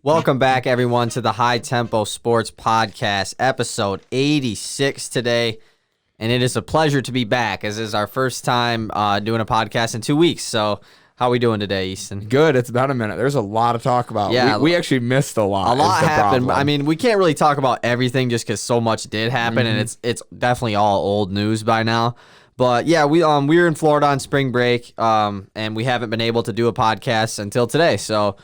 Welcome back, everyone, to the High Tempo Sports Podcast, episode 86 today. And it is a pleasure to be back, as this is our first time doing a podcast in 2 weeks. So how are we doing today, Easton? Good. It's been a minute. There's a lot to talk about. Yeah, we actually missed a lot. A lot happened. I mean, we can't really talk about everything just because so much did happen, and it's definitely all old news by now. But yeah, we were in Florida on spring break, and we haven't been able to do a podcast until today. So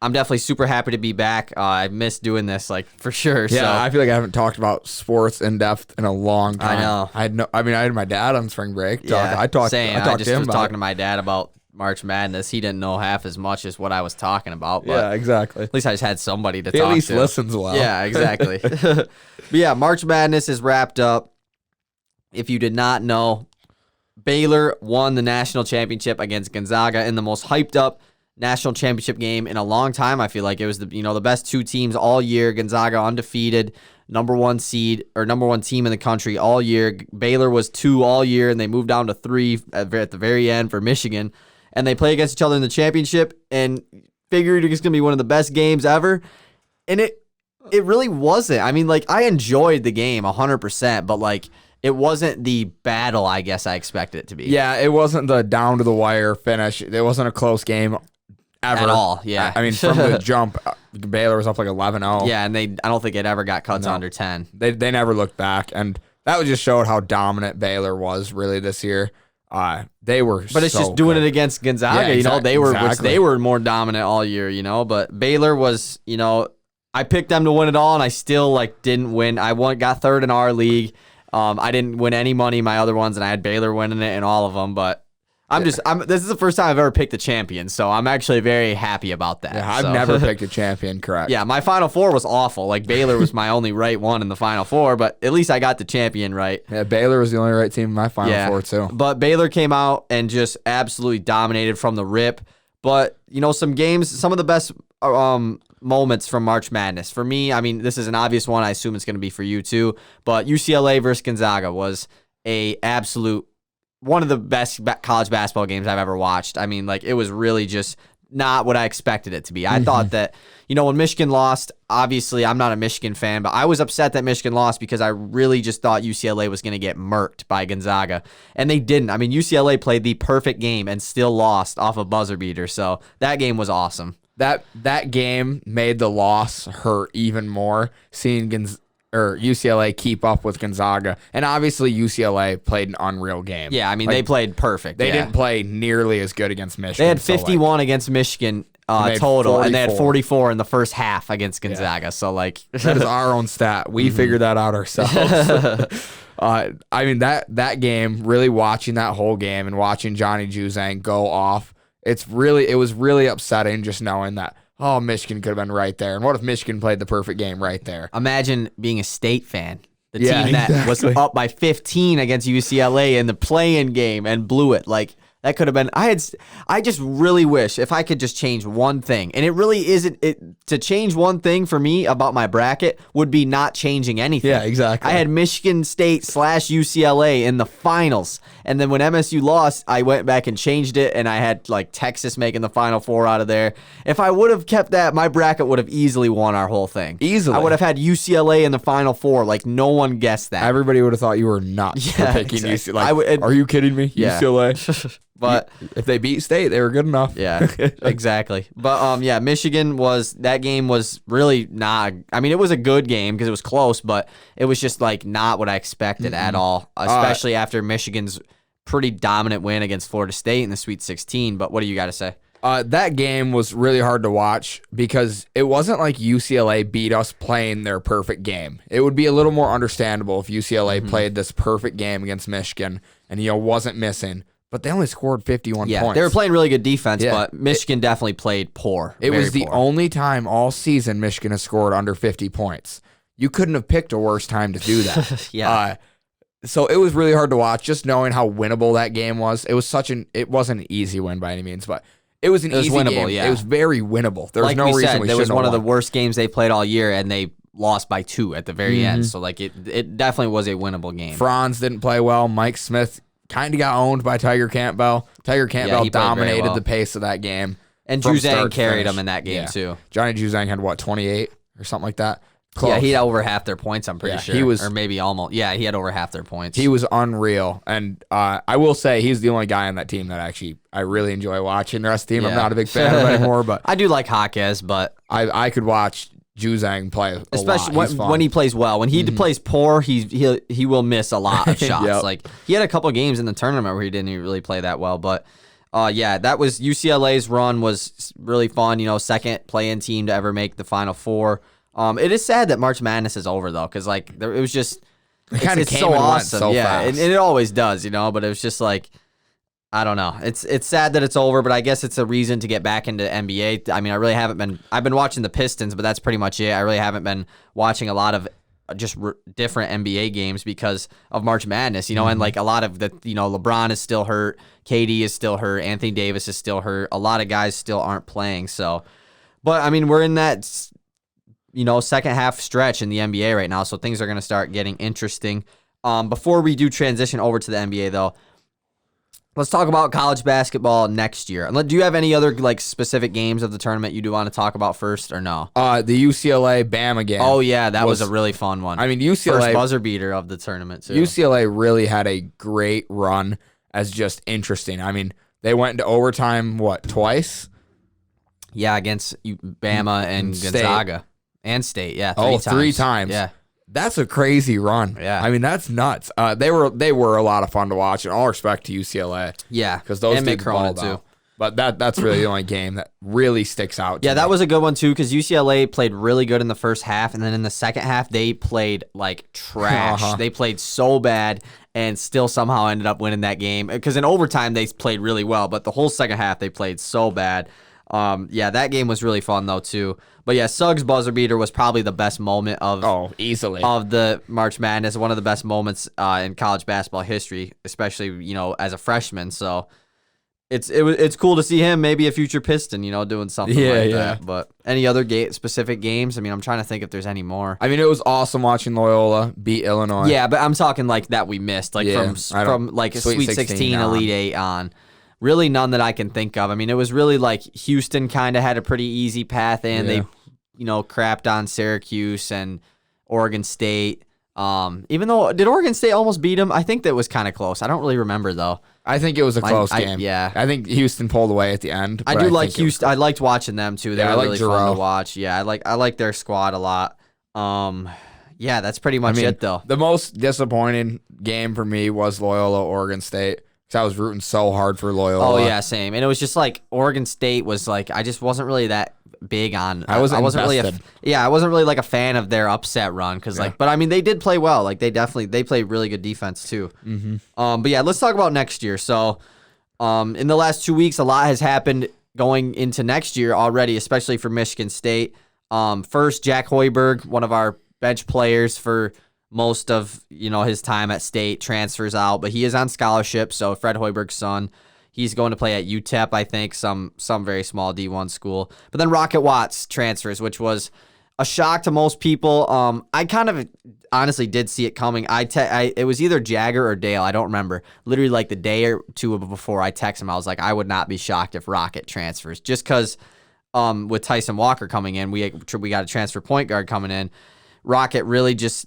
I'm definitely super happy to be back. I missed doing this, like, for sure. Yeah, so. I feel like I haven't talked about sports in depth in a long time. I know. I had my dad on spring break. Yeah, I talked to him about talking to my dad about March Madness. He didn't know half as much as what I was talking about. But yeah, exactly. At least I just had somebody to talk to. to. At least listens well. Yeah, exactly. But yeah, March Madness is wrapped up. If you did not know, Baylor won the national championship against Gonzaga in the most hyped up national championship game in a long time. I feel like it was the best two teams all year. Gonzaga undefeated, number one seed or number one team in the country all year. Baylor was 2 all year, and they moved down to 3 at the very end for Michigan. And they play against each other in the championship, and figured it was going to be one of the best games ever. And it really wasn't. I mean, like, I enjoyed the game 100%, but like, it wasn't the battle I guess I expected it to be. Yeah, it wasn't the down to the wire finish. It wasn't a close game ever. At all, yeah. I mean, from the jump, Baylor was up like 11-0. Yeah, and I don't think it ever got cut to under 10. They never looked back, and that just showed how dominant Baylor was really this year. They were, but it's just doing it against Gonzaga. Yeah, they were more dominant all year. But Baylor was, I picked them to win it all, and I still didn't win. Got third in our league. I didn't win any money in my other ones, and I had Baylor winning it in all of them. But this is the first time I've ever picked a champion, so I'm actually very happy about that. Yeah, I've never picked a champion, correct? Yeah, my Final Four was awful. Baylor was my only right one in the Final Four, but at least I got the champion right. Yeah, Baylor was the only right team in my Final Four too. But Baylor came out and just absolutely dominated from the rip. But some games, some of the best moments from March Madness. For me, I mean, this is an obvious one. I assume it's going to be for you too. But UCLA versus Gonzaga was a absolute one of the best college basketball games I've ever watched. I mean, it was really just not what I expected it to be. I thought that, when Michigan lost, obviously I'm not a Michigan fan, but I was upset that Michigan lost because I really just thought UCLA was going to get murked by Gonzaga. And they didn't. I mean, UCLA played the perfect game and still lost off a buzzer beater. So that game was awesome. That game made the loss hurt even more, seeing UCLA keep up with Gonzaga. And obviously UCLA played an unreal game. Yeah, I mean, they played perfect. They didn't play nearly as good against Michigan. They had 51 against Michigan total, 44. And they had 44 in the first half against Gonzaga. Yeah. So, that is our own stat. We figured that out ourselves. I mean, that game, really watching that whole game and watching Johnny Juzang go off, it was really upsetting just knowing that, Michigan could have been right there. And what if Michigan played the perfect game right there? Imagine being a State fan. The team that was up by 15 against UCLA in the play-in game and blew it. That could have been. I just really wish if I could just change one thing, and it really isn't. To change one thing for me about my bracket would be not changing anything. Yeah, exactly. I had Michigan State / UCLA in the finals, and then when MSU lost, I went back and changed it, and I had Texas making the Final Four out of there. If I would have kept that, my bracket would have easily won our whole thing. Easily, I would have had UCLA in the Final Four. No one guessed that. Everybody would have thought you were nuts for picking UCLA. Are you kidding me? Yeah. UCLA. But if they beat State, they were good enough. Yeah, exactly. But Michigan that game was really not. I mean, it was a good game because it was close, but it was just not what I expected at all. Especially after Michigan's pretty dominant win against Florida State in the Sweet 16. But what do you got to say? That game was really hard to watch because it wasn't like UCLA beat us playing their perfect game. It would be a little more understandable if UCLA played this perfect game against Michigan and wasn't missing. But they only scored 51 points. They were playing really good defense, but Michigan definitely played poor. It was the only time all season Michigan has scored under 50 points. You couldn't have picked a worse time to do that. Yeah. So it was really hard to watch, just knowing how winnable that game was. It wasn't an easy win by any means, but it was easy winnable, game. Yeah. It was very winnable. There was no reason we shouldn't have won. It was one of the worst games they played all year, and they lost by 2 at the very end. So it definitely was a winnable game. Franz didn't play well. Mike Smith kind of got owned by Tiger Campbell. Tiger Campbell dominated the pace of that game. And from Juzang start to carried finish. him in that game Yeah. too. Johnny Juzang had what, 28 or something like that? Close. Yeah, he had over half their points, I'm pretty Yeah, sure. he was- or maybe almost. Yeah, he had over half their points. He was unreal. And I will say he's the only guy on that team that actually I really enjoy watching. The rest of the team I'm Yeah. not a big fan of anymore, but I do like Jaquez, but I could watch Juzang play a especially lot. He's fun. when he plays well. When he plays poor, he will miss a lot of shots. Yep. Like he had a couple games in the tournament where he didn't even really play that well, but yeah, that was UCLA's run was really fun. You know, second play-in team to ever make the Final Four. It is sad that March Madness is over though, because like it was just kinda it's came so and went awesome. so Yeah, fast. and it always does, you know. But it was just like I don't know. It's sad that it's over, but I guess it's a reason to get back into NBA. I mean, I really haven't been. I've been watching the Pistons, but that's pretty much it. I really haven't been watching a lot of just different NBA games because of March Madness, you know, and like a lot of the, you know, LeBron is still hurt, KD is still hurt, Anthony Davis is still hurt. A lot of guys still aren't playing. So, but I mean, we're in that, you know, second half stretch in the NBA right now, so things are going to start getting interesting. Before we do transition over to the NBA, though, let's talk about college basketball next year. Do you have any other like specific games of the tournament you do want to talk about first, or no? The UCLA Bama game. Oh yeah, that was a really fun one. I mean, First UCLA buzzer beater of the tournament too. UCLA really had a great run as just interesting. I mean, they went into overtime twice? Yeah, against Bama and State. Gonzaga and State. Yeah, Three times. Yeah. That's a crazy run. Yeah. I mean, that's nuts. They were a lot of fun to watch, and all respect to UCLA. Yeah, Because those and dudes Mick Cronin balled too. out. But that's really the only game that really sticks out to Yeah, that me. was a good one too because UCLA played really good in the first half, and then in the second half they played like trash. Uh-huh. They played so bad and still somehow ended up winning that game. Because in overtime they played really well, but the whole second half they played so bad. Yeah, that game was really fun though too. But yeah, Suggs buzzer beater was probably the best moment of easily. of the March Madness. One of the best moments in college basketball history, especially, you know, as a freshman. So it's cool to see him, maybe a future Piston, you know, doing something like that. But any other specific games? I mean, I'm trying to think if there's any more. I mean, it was awesome watching Loyola beat Illinois. Yeah, but I'm talking like that we missed, like from like a Sweet 16, Elite 8 on. Really none that I can think of. I mean, it was really like Houston kind of had a pretty easy path in. They, you know, crapped on Syracuse and Oregon State. Even though, did Oregon State almost beat them? I think that was kind of close. I don't really remember though. I think it was a close game. Yeah. I think Houston pulled away at the end. I but do like think it was- Houston. I liked watching them too. They Yeah, I were like really fun Giroux. to watch. Yeah, I like their squad a lot. Yeah, that's pretty much it though. The most disappointing game for me was Loyola Oregon State because I was rooting so hard for Loyola. Oh yeah, same. And it was just like Oregon State was like I just wasn't really that big on. I wasn't really. invested. I wasn't really like a fan of their upset run because like, but I mean they did play well. Like they played really good defense too. Mm-hmm. But yeah, let's talk about next year. So, in the last 2 weeks, a lot has happened going into next year already, especially for Michigan State. First, Jack Hoiberg, one of our bench players for most of his time at State, transfers out, but he is on scholarship. So Fred Hoiberg's son, he's going to play at UTEP, I think, some very small D1 school. But then Rocket Watts transfers, which was a shock to most people. I kind of honestly did see it coming. It was either Jagger or Dale, I don't remember. Literally like the day or two before I texted him, I was like, I would not be shocked if Rocket transfers, just because with Tyson Walker coming in, we got a transfer point guard coming in. Rocket really just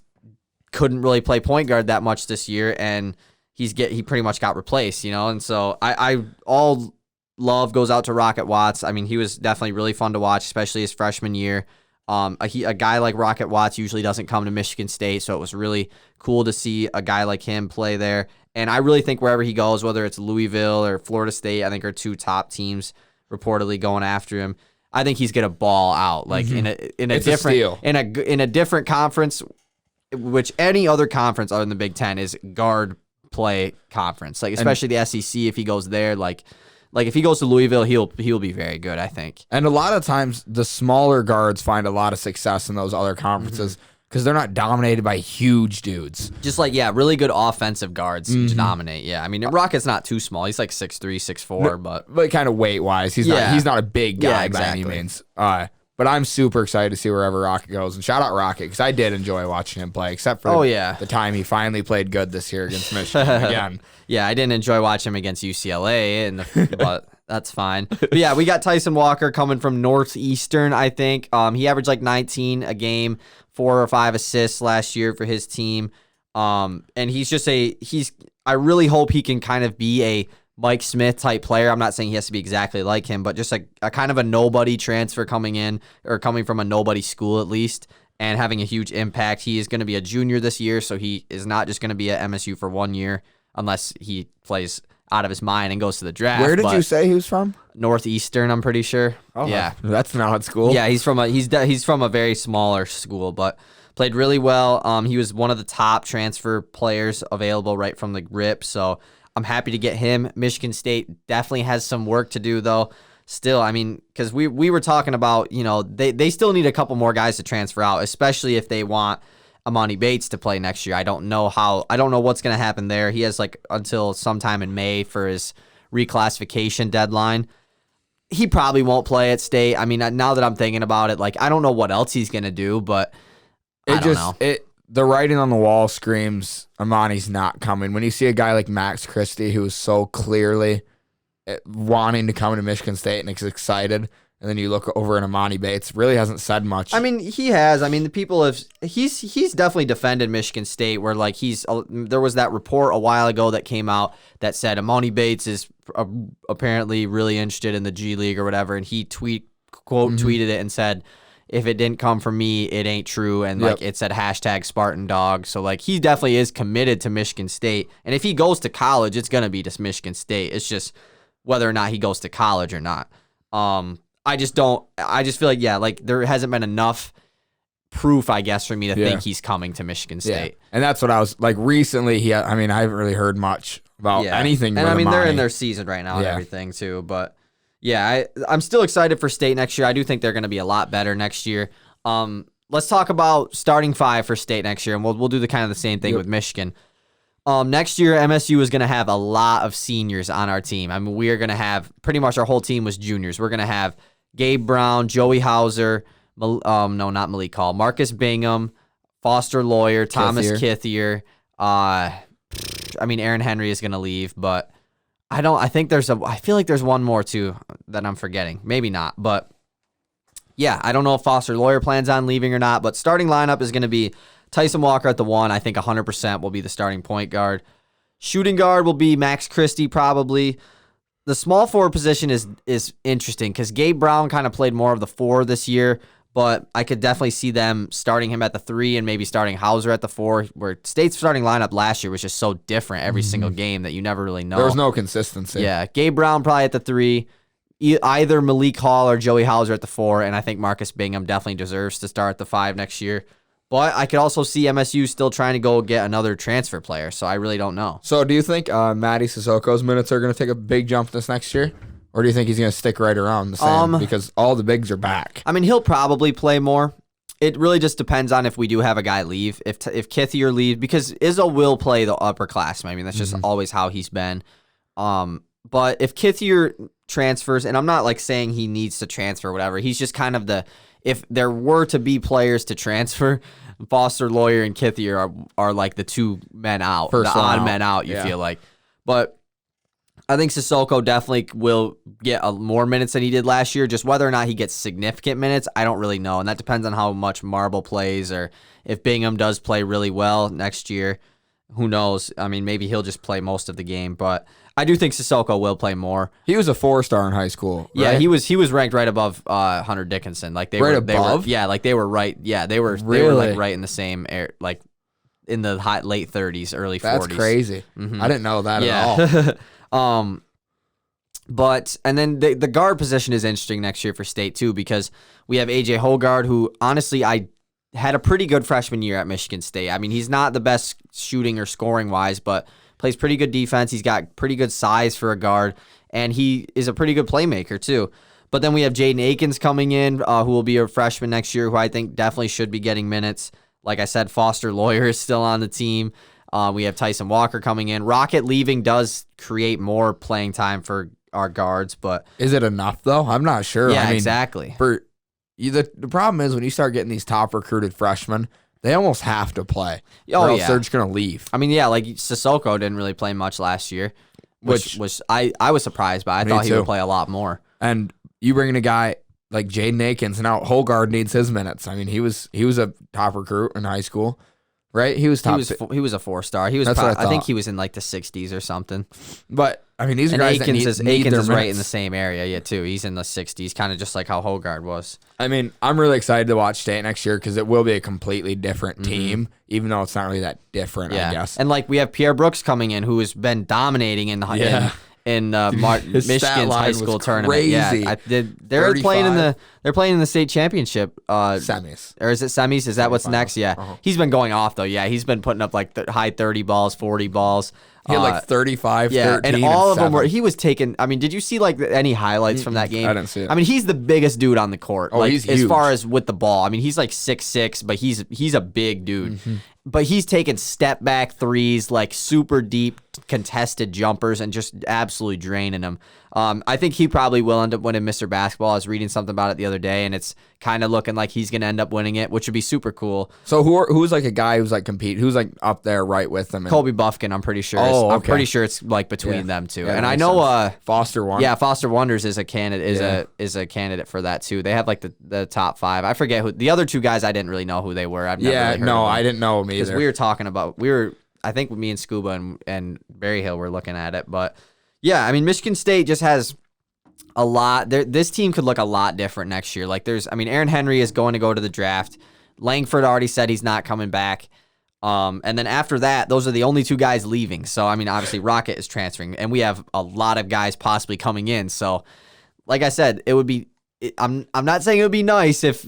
couldn't really play point guard that much this year, and he pretty much got replaced, and so I all love goes out to Rocket Watts. I mean, he was definitely really fun to watch, especially his freshman year. A guy like Rocket Watts usually doesn't come to Michigan State, so it was really cool to see a guy like him play there. And I really think wherever he goes, whether it's Louisville or Florida State, I think are two top teams reportedly going after him. I think he's gonna ball out like in a It's different a steal. in a different conference, which any other conference other than the Big Ten is guard play conference. Like especially the SEC, if he goes there, like if he goes to Louisville, he'll be very good, I think. And a lot of times the smaller guards find a lot of success in those other conferences because they're not dominated by huge dudes. Just like really good offensive guards to dominate. Yeah, I mean Rocket's not too small. He's like 6'3", 6'4", but kind of weight wise, he's not a big guy by any means. But I'm super excited to see wherever Rocket goes. And shout out Rocket because I did enjoy watching him play, except for the time he finally played good this year against Michigan again. Yeah, I didn't enjoy watching him against UCLA, but That's fine. But yeah, we got Tyson Walker coming from Northeastern, I think. He averaged like 19 a game, 4 or 5 assists last year for his team. And I really hope he can kind of be a Mike Smith type player. I'm not saying he has to be exactly like him, but just a kind of a nobody transfer coming in, or coming from a nobody school at least, and having a huge impact. He is going to be a junior this year, so he is not just going to be at MSU for 1 year unless he plays out of his mind and goes to the draft. Where did you say he was from? Northeastern, I'm pretty sure. Oh, yeah, that's not school. Yeah, he's from a very smaller school, but played really well. He was one of the top transfer players available right from the rip, so I'm happy to get him. Michigan State definitely has some work to do, though. Still, I mean, because we were talking about, they still need a couple more guys to transfer out, especially if they want Amani Bates to play next year. I don't know what's going to happen there. He has like until sometime in May for his reclassification deadline. He probably won't play at State. I mean, now that I'm thinking about it, like, I don't know what else he's going to do, but I don't know. The writing on the wall screams Amani's not coming. When you see a guy like Max Christie, who is so clearly wanting to come to Michigan State and is excited, and then you look over at Amani Bates, really hasn't said much. I mean, he has. I mean, the people have. He's definitely defended Michigan State, where like there was that report a while ago that came out that said Amani Bates is apparently really interested in the G League or whatever, and he tweeted it and said, if it didn't come from me, it ain't true. And like it said #Spartan Dog. So like he definitely is committed to Michigan State. And if he goes to college, it's gonna be to Michigan State. It's just whether or not he goes to college or not. I just feel like, like there hasn't been enough proof, I guess, for me to think he's coming to Michigan State. Yeah. And that's what I was like recently. I haven't really heard much about anything. And with I mean, Amani. they're in their season right now and everything too, but yeah, I'm still excited for State next year. I do think they're going to be a lot better next year. Let's talk about starting 5 for State next year, and we'll do the kind of the same thing with Michigan. Next year, MSU is going to have a lot of seniors on our team. I mean, we are going to have pretty much our whole team was juniors. We're going to have Gabe Brown, Joey Hauser, not Malik Hall, Marcus Bingham, Foster Lawyer, Thomas Kithier. I mean, Aaron Henry is going to leave, but I feel like there's one more too that I'm forgetting. Maybe not, but yeah, I don't know if Foster Lawyer plans on leaving or not, but starting lineup is going to be Tyson Walker at the 1. I think 100% will be the starting point guard. Shooting guard will be Max Christie probably. The small forward position is interesting because Gabe Brown kind of played more of the 4 this year, but I could definitely see them starting him at the 3 and maybe starting Hauser at the 4, where State's starting lineup last year was just so different every single game that you never really know. There was no consistency. Yeah, Gabe Brown probably at the 3, either Malik Hall or Joey Hauser at the 4, and I think Marcus Bingham definitely deserves to start at the 5 next year. But I could also see MSU still trying to go get another transfer player, so I really don't know. So do you think Matty Sissoko's minutes are going to take a big jump this next year? Or do you think he's going to stick right around the same because all the bigs are back? I mean, he'll probably play more. It really just depends on if we do have a guy leave. If Kithier leaves, because Izzo will play the upperclassmen. I mean, that's just always how he's been. But if Kithier transfers, and I'm not like saying he needs to transfer or whatever, he's just kind of if there were to be players to transfer, Foster Lawyer and Kithier are like the 2 men out, the odd men out, you feel like. But I think Sissoko definitely will get more minutes than he did last year. Just whether or not he gets significant minutes, I don't really know. And that depends on how much Marble plays, or if Bingham does play really well next year. Who knows? I mean, maybe he'll just play most of the game. But I do think Sissoko will play more. He was a 4-star in high school, right? Yeah, he was ranked right above Hunter Dickinson. Like they were above? like they were right. Yeah, they were like right in the same air, like in the late 30s, early 40s. That's crazy. I didn't know that at all. But and then the guard position is interesting next year for State too, because we have AJ Hogard, who honestly I had a pretty good freshman year at Michigan State. I mean, he's not the best shooting or scoring wise, but plays pretty good defense. He's got pretty good size for a guard, and he is a pretty good playmaker too. But then we have Jaden Akins coming in, who will be a freshman next year, who I think definitely should be getting minutes. Like I said, Foster Lawyer is still on the team. We have Tyson Walker coming in. Rocket leaving does create more playing time for our guards, but is it enough though? I'm not sure. Yeah, exactly. The problem is when you start getting these top recruited freshmen, they almost have to play. Oh, or else they're just gonna leave. I mean, yeah, like Sissoko didn't really play much last year. which I was surprised by. I thought he would play a lot more. And you bring in a guy like Jaden Akins, now Holgard needs his minutes. I mean, he was a top recruit in high school, right? He was top. He was a 4-star. He was. I think he was in like the 60s or something. But I mean, these are guys Akins that need Akins their is right minutes. in the same area, too. He's in the 60s, kind of just like how Holgard was. I mean, I'm really excited to watch State next year because it will be a completely different team, even though it's not really that different, I guess. And like we have Pierre Brooks coming in, who has been dominating in the Michigan's high school tournament. Crazy. Yeah, they're playing in the state championship semis, or is it semis? Is that what's next? Yeah, he's been going off though. Yeah, he's been putting up like high 30 balls, 40 balls. He had like 35, 13, and all of 7. them were. He was taking. I mean, did you see like any highlights from that game? I didn't see it. I mean, he's the biggest dude on the court. Oh, like, he's as huge. far as with the ball. I mean, he's like 6'6", but he's a big dude. But he's taking step back threes, like super deep contested jumpers, and just absolutely draining them. I think he probably will end up winning Mr. Basketball. I was reading something about it the other day, and it's kind of looking like he's going to end up winning it, which would be super cool. So who's like a guy who's like who's like up there right with them? Colby Buffkin, I'm pretty sure. Oh, okay. I'm pretty sure it's like between them two. Yeah, and I know Foster Wonders. Yeah, Foster Wonders is a candidate is a candidate for that too. They have like the top 5. I forget who the other 2 guys. I didn't really know who they were. I've never really heard of them. I didn't know them Because either. we were talking about I think me and Scuba and Berry Hill were looking at it, but yeah, I mean Michigan State just has a lot. This team could look a lot different next year. Like Aaron Henry is going to go to the draft. Langford already said he's not coming back. And then after that, those are the only 2 guys leaving. So I mean, obviously Rocket is transferring, and we have a lot of guys possibly coming in. So, like I said, it would be. I'm not saying it would be nice if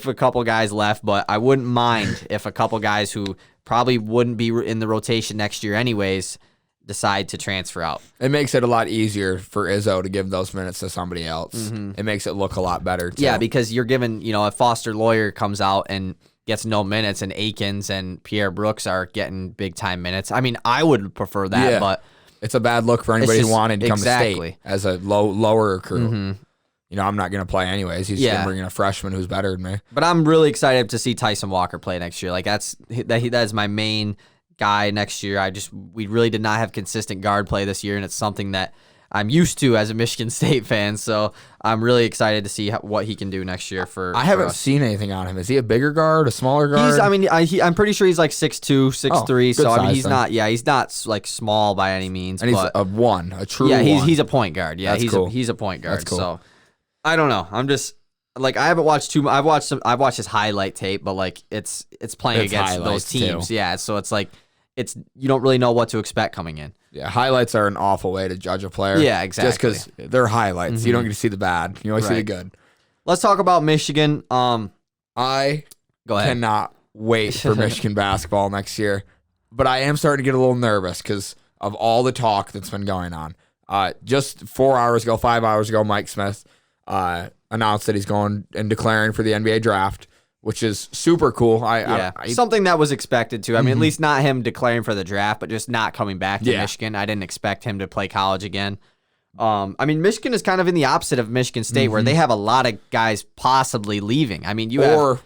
a couple guys left, but I wouldn't mind if a couple guys who probably wouldn't be in the rotation next year anyways decide to transfer out. It makes it a lot easier for Izzo to give those minutes to somebody else. It makes it look a lot better, too. Yeah, because you're given, if Foster Lawyer comes out and gets no minutes and Akins and Pierre Brooks are getting big-time minutes. I mean, I would prefer that, but it's a bad look for anybody who wanted to come to state as a lower recruit. I'm not going to play anyways. He's going to bring in a freshman who's better than me. But I'm really excited to see Tyson Walker play next year. Like that is my main guy next year. We really did not have consistent guard play this year, and it's something that I'm used to as a Michigan State fan. So I'm really excited to see what he can do next year. I haven't seen anything on him. Is he a bigger guard, a smaller guard? I'm pretty sure he's like 6'2", 6'3". So I mean, he's then. not like small by any means. And but he's a true. Yeah, one. he's a point guard. Yeah, That's cool. He's a point guard. That's cool. So I don't know. I'm just like I haven't watched too. I've watched his highlight tape, but like it's playing against those teams. Too. Yeah, so it's like you don't really know what to expect coming in. Yeah, highlights are an awful way to judge a player. Yeah, exactly. Just because they're highlights, you don't get to see the bad. You only see the good. Let's talk about Michigan. I Go ahead. cannot wait for Michigan basketball next year, but I am starting to get a little nervous because of all the talk that's been going on. Just 5 hours ago, Mike Smith announced that he's going and declaring for the NBA draft, which is super cool. Something that was expected too. I mean, at least not him declaring for the draft, but just not coming back to Michigan. I didn't expect him to play college again. I mean, Michigan is kind of in the opposite of Michigan State, where they have a lot of guys possibly leaving. I mean,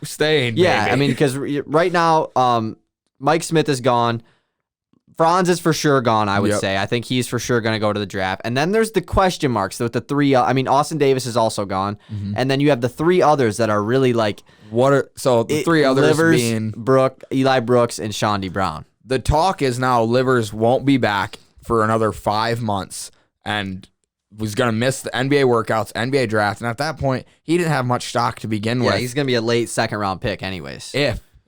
staying. Yeah, maybe. I mean, because right now, Mike Smith is gone. Franz is for sure gone, I would say. I think he's for sure going to go to the draft. And then there's the question marks with the 3. I mean, Austin Davis is also gone. And then you have the 3 others that are really like. The 3 others Livers, being Eli Brooks, and Shondy Brown. The talk is now Livers won't be back for another 5 months and was going to miss the NBA workouts, NBA draft. And at that point, he didn't have much stock to begin with. Yeah, he's going to be a late second-round pick anyways.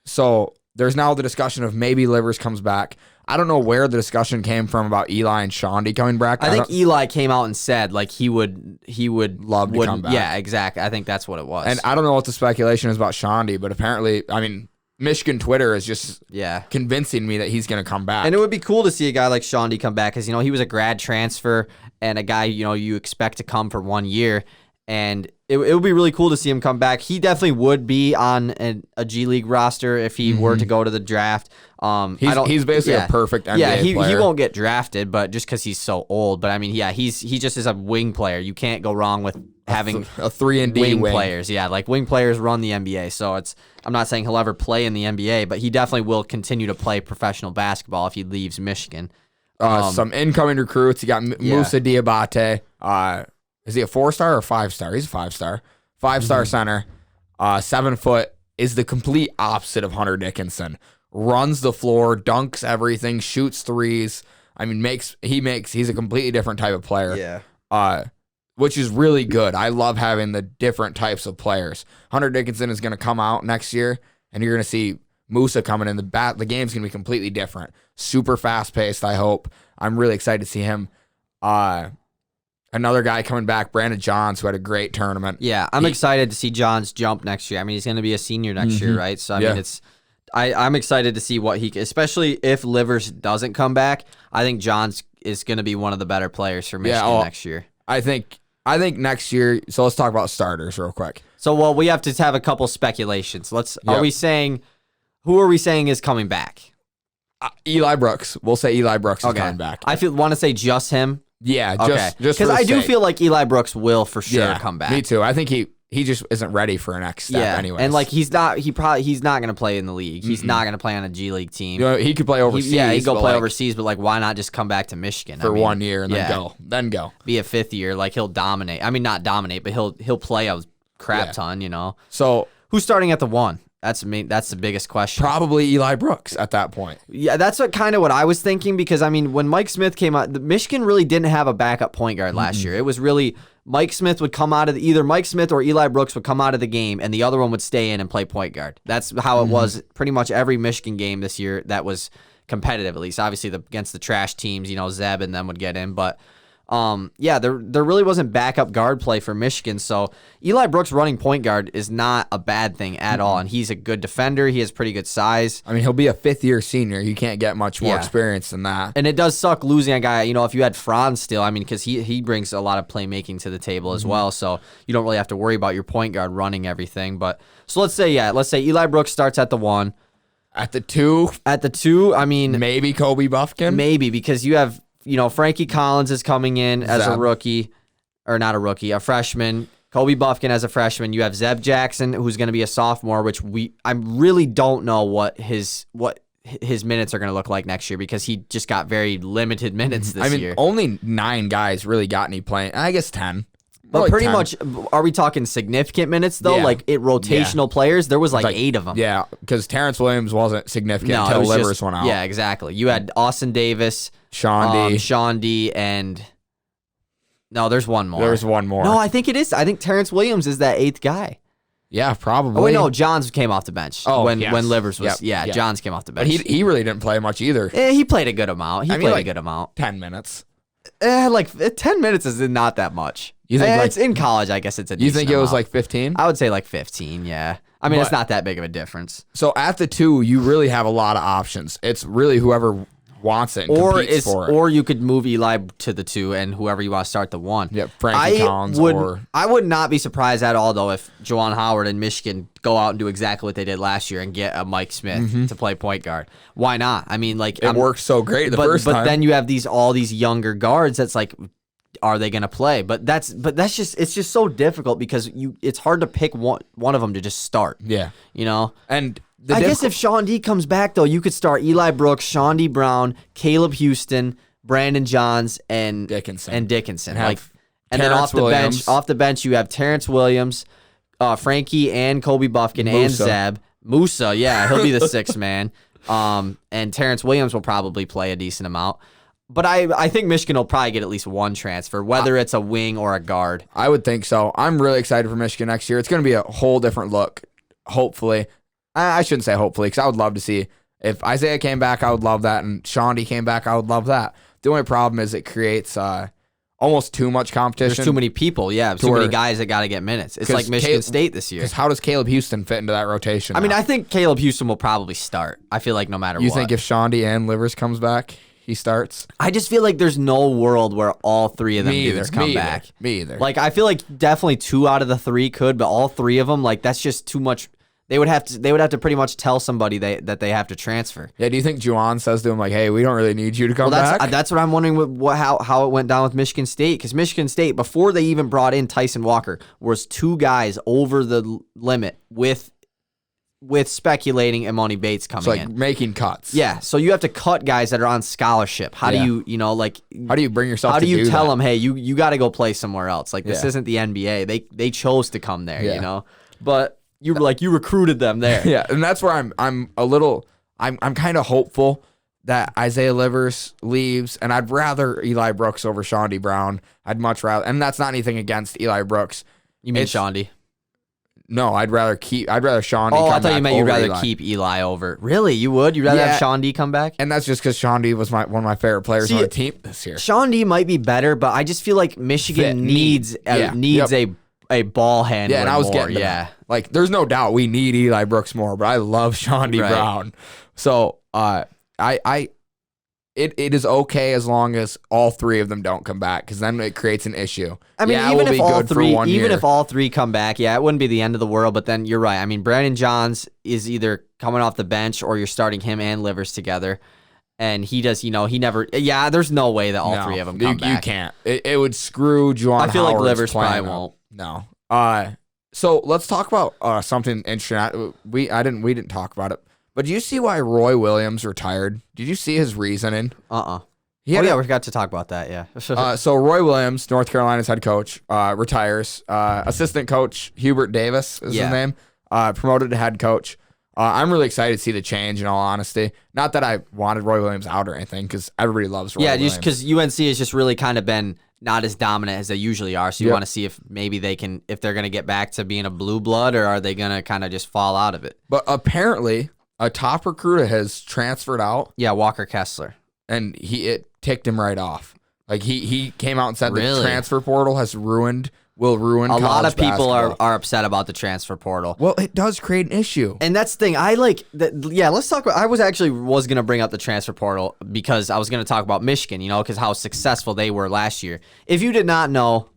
So there's now the discussion of maybe Livers comes back. I don't know where the discussion came from about Eli and Shondy coming back. I think Eli came out and said like he would love to come back. Yeah, exactly. I think that's what it was. And I don't know what the speculation is about Shondy, but apparently, I mean, Michigan Twitter is just convincing me that he's going to come back. And it would be cool to see a guy like Shondy come back because, he was a grad transfer and a guy, you expect to come for 1 year. And it would be really cool to see him come back. He definitely would be on a G League roster if he were to go to the draft. He's basically a perfect NBA player. He won't get drafted, but just because he's so old. But I mean, he just is a wing player. You can't go wrong with having a 3-and-D wing players. Yeah, like wing players run the NBA. So I'm not saying he'll ever play in the NBA, but he definitely will continue to play professional basketball if he leaves Michigan. Some incoming recruits. You got Musa Diabate. Is he a 4-star or 5-star? He's a 5-star. 5-star center. 7 foot. Is the complete opposite of Hunter Dickinson. Runs the floor, dunks everything, shoots threes. I mean, he's a completely different type of player. Yeah. Which is really good. I love having the different types of players. Hunter Dickinson is going to come out next year, and you're going to see Musa coming in. The game's going to be completely different. Super fast-paced, I hope. I'm really excited to see him. Another guy coming back, Brandon Johns, who had a great tournament. Yeah, I'm excited to see Johns jump next year. I mean, he's going to be a senior next year, right? So, I mean, I'm excited to see what especially if Livers doesn't come back, I think Johns is going to be one of the better players for Michigan next year. I think next year, so let's talk about starters real quick. So, well, we have to have a couple speculations. Who are we saying is coming back? Eli Brooks. We'll say Eli Brooks is coming back. I want to say just him. Yeah, just because I do feel like Eli Brooks will for sure come back. Me too. I think he just isn't ready for a next step anyway. And like he's not going to play in the league. He's not going to play on a G League team. You know, he could play overseas. He could go play overseas, but like why not just come back to Michigan for 1 year and then go. Be a 5th year, like he'll dominate. I mean, not dominate, but he'll play a crap ton, you know. So who's starting at the 1? That's the biggest question. Probably Eli Brooks at that point. Yeah, that's what I was thinking because, I mean, when Mike Smith came out, Michigan really didn't have a backup point guard last year. It was really Mike Smith would come out of either Mike Smith or Eli Brooks would come out of the game and the other one would stay in and play point guard. That's how it was pretty much every Michigan game this year that was competitive, at least. Obviously, against the trash teams, you know, Zeb and them would get in, but there really wasn't backup guard play for Michigan, so Eli Brooks running point guard is not a bad thing at all, and he's a good defender. He has pretty good size. I mean, he'll be a 5th-year senior. You can't get much more experience than that. And it does suck losing a guy, you know, if you had Franz still, I mean, because he brings a lot of playmaking to the table as well, so you don't really have to worry about your point guard running everything. But so let's say Eli Brooks starts at the 1. At the 2? At the 2, I mean, maybe Kobe Buffkin? Maybe, because you have, you know, Frankie Collins is coming in as a rookie, or not a rookie, a freshman. Kobe Buffkin as a freshman. You have Zeb Jackson, who's going to be a sophomore, which I really don't know what his minutes are going to look like next year because he just got very limited minutes this year. Only 9 guys really got any playing. I guess 10. But pretty much, are we talking significant minutes, though? Yeah. Like rotational players? There was like 8 of them. Yeah, because Terrence Williams wasn't significant until Livers went out. Yeah, exactly. You had Austin Davis, Sean D, and no, there's one more. There's one more. No, I think it is. I think Terrence Williams is that 8th guy. Yeah, probably. Oh, wait, no, Johns came off the bench when Livers was. Yep. Johns came off the bench. But he really didn't play much either. He played a good amount. He played a good amount. 10 minutes. Like 10 minutes is not that much. You think it's in college, I guess it's a decent You think it was amount. like 15? I would say like 15, yeah. I mean, it's not that big of a difference. So at the 2, you really have a lot of options. It's really whoever wants it and competes for it. Or you could move Eli to the 2 and whoever you want to start the 1. Yeah, Frankie Collins I would not be surprised at all, though, if Juwan Howard and Michigan go out and do exactly what they did last year and get a Mike Smith to play point guard. Why not? I mean, like it worked so great the first time. But then you have all these younger guards that's like, are they going to play? But that's just it's just so difficult because it's hard to pick one of them to just start. Yeah. You know? And I guess if Sean D comes back, though, you could start Eli Brooks, Sean D Brown, Caleb Houston, Brandon Johns, and Dickinson. And then off the bench, you have Terrence Williams, Frankie and Kobe Buffkin and Zeb. Musa, yeah, he'll be the 6th man. And Terrence Williams will probably play a decent amount. But I think Michigan will probably get at least one transfer, whether it's a wing or a guard. I would think so. I'm really excited for Michigan next year. It's going to be a whole different look, hopefully. I shouldn't say hopefully, because I would love to see if Isaiah came back, I would love that, and Shawnee came back, I would love that. The only problem is it creates almost too much competition. There's too many people, too many guys that got to get minutes. It's like Michigan State this year. Because how does Caleb Houston fit into that rotation? I mean, I think Caleb Houston will probably start. I feel like no matter what. You think if Shawnee and Livers comes back, he starts? I just feel like there's no world where all 3 of them dudes come back. Me either. Like, I feel like definitely 2 out of the 3 could, but all 3 of them, like, that's just too much. They would have to pretty much tell somebody that they have to transfer. Yeah, do you think Juwan says to him, like, hey, we don't really need you to come back? That's what I'm wondering how it went down with Michigan State. Because Michigan State, before they even brought in Tyson Walker, was 2 guys over the limit with with speculating Imoni Bates coming So like in. making cuts. Yeah, so you have to cut guys that are on scholarship. How do you like? How do you bring yourself? How to do you tell that? them, hey, you got to go play somewhere else? Like this isn't the NBA. They chose to come there, Yeah. you know. But you recruited them there. Yeah, and that's where I'm kind of hopeful that Isaiah Livers leaves, and I'd rather Eli Brooks over Shawnee Brown. I'd much rather, and that's not anything against Eli Brooks. You mean Shawnee? No, I'd rather Shawnee. Oh, come I thought you back meant you'd over rather Eli. keep Eli over. Really, you would? You'd rather have Shawnee come back? And that's just because Shawnee was one of my favorite players on the team this year. Shawnee might be better, but I just feel like Michigan needs a ball handler. Yeah, and I was more. getting to that. Like, there's no doubt we need Eli Brooks more, but I love Shawnee Brown. So, it is okay as long as all three of them don't come back, because then it creates an issue. I mean, even if all three come back, it wouldn't be the end of the world. But then you're right. I mean, Brandon Johns is either coming off the bench or you're starting him and Livers together, and he does. He never. Yeah, there's no way that all three of them come back. You can't. It would screw Juwan. I feel like Howard's Livers plan probably up. won't. No. So let's talk about something interesting. We didn't talk about it, but do you see why Roy Williams retired? Did you see his reasoning? We forgot to talk about that. Yeah. So Roy Williams, North Carolina's head coach, retires. Assistant coach Hubert Davis is his name. Promoted to head coach. I'm really excited to see the change, in all honesty. Not that I wanted Roy Williams out or anything, because everybody loves Roy Williams. Yeah, just because UNC has just really kind of been not as dominant as they usually are. So you want to see if maybe if they're going to get back to being a blue blood, or are they going to kind of just fall out of it? But apparently, a top recruiter has transferred out. Yeah, Walker Kessler. And it ticked him right off. Like he came out and said the transfer portal will ruin a lot of people basketball. are upset about the transfer portal. Well, it does create an issue. And that's the thing. I like that. Yeah, let's talk about. I was going to bring up the transfer portal because I was going to talk about Michigan, because how successful they were last year. If you did not know,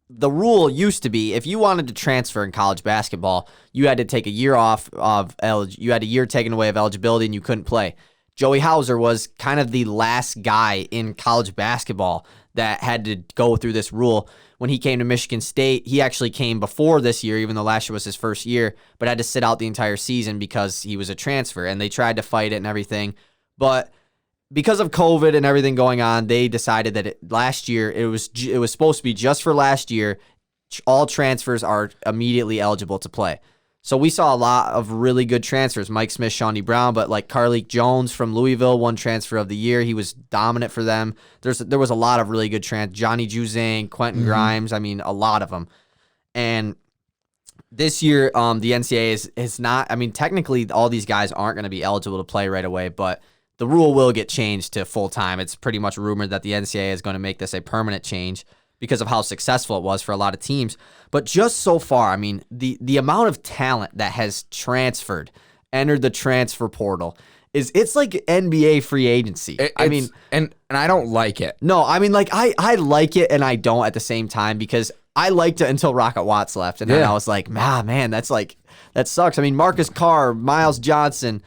the rule used to be if you wanted to transfer in college basketball, you had to take a year off you had a year taken away of eligibility and you couldn't play. Joey Hauser was kind of the last guy in college basketball that had to go through this rule. When he came to Michigan State, he actually came before this year, even though last year was his first year, but had to sit out the entire season because he was a transfer, and they tried to fight it and everything. But because of COVID and everything going on, they decided that last year, it was supposed to be just for last year, all transfers are immediately eligible to play. So we saw a lot of really good transfers. Mike Smith, Shawnee Brown, but like Carlik Jones from Louisville won transfer of the year. He was dominant for them. There was a lot of really good Johnny Juzang, Quentin Grimes. I mean, a lot of them. And this year, the NCAA is not. I mean, technically, all these guys aren't going to be eligible to play right away, but the rule will get changed to full time. It's pretty much rumored that the NCAA is going to make this a permanent change because of how successful it was for a lot of teams. But just so far, I mean, the amount of talent that has entered the transfer portal, it's like NBA free agency. And I don't like it. No, I mean, like, I like it and I don't at the same time, because I liked it until Rocket Watts left. And then I was like, man, that sucks. I mean, Marcus Carr, Miles Johnson,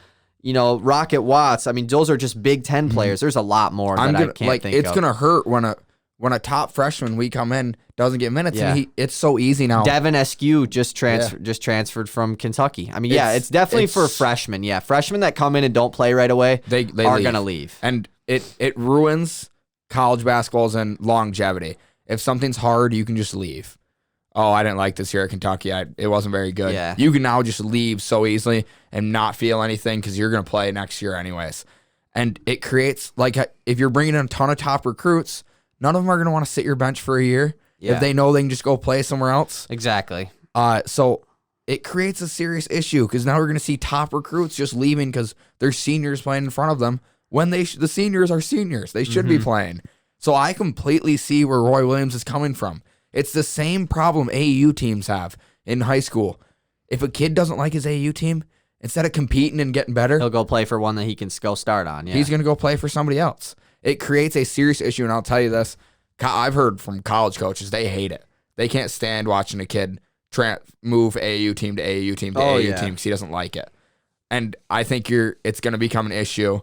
Rocket Watts. I mean, those are just Big Ten players. There's a lot more I can't think of. It's going to hurt when a top freshman we come in doesn't get minutes, and it's so easy now. Devin Askew just transferred from Kentucky. I mean, it's definitely for freshmen. Yeah, freshmen that come in and don't play right away, they are going to leave. And it ruins college basketball's and longevity. If something's hard, you can just leave. Oh, I didn't like this here at Kentucky. It wasn't very good. Yeah. You can now just leave so easily and not feel anything because you're going to play next year anyways. And it creates, like, if you're bringing in a ton of top recruits, none of them are going to want to sit your bench for a year if they know they can just go play somewhere else. Exactly. So it creates a serious issue because now we're going to see top recruits just leaving because there's seniors playing in front of them when the seniors are seniors. They should be playing. So I completely see where Roy Williams is coming from. It's the same problem AAU teams have in high school. If a kid doesn't like his AAU team, instead of competing and getting better, he'll go play for one that he can go start on. Yeah. He's going to go play for somebody else. It creates a serious issue, and I'll tell you this. I've heard from college coaches, they hate it. They can't stand watching a kid move AAU team to AAU team to AAU team because he doesn't like it. And I think it's going to become an issue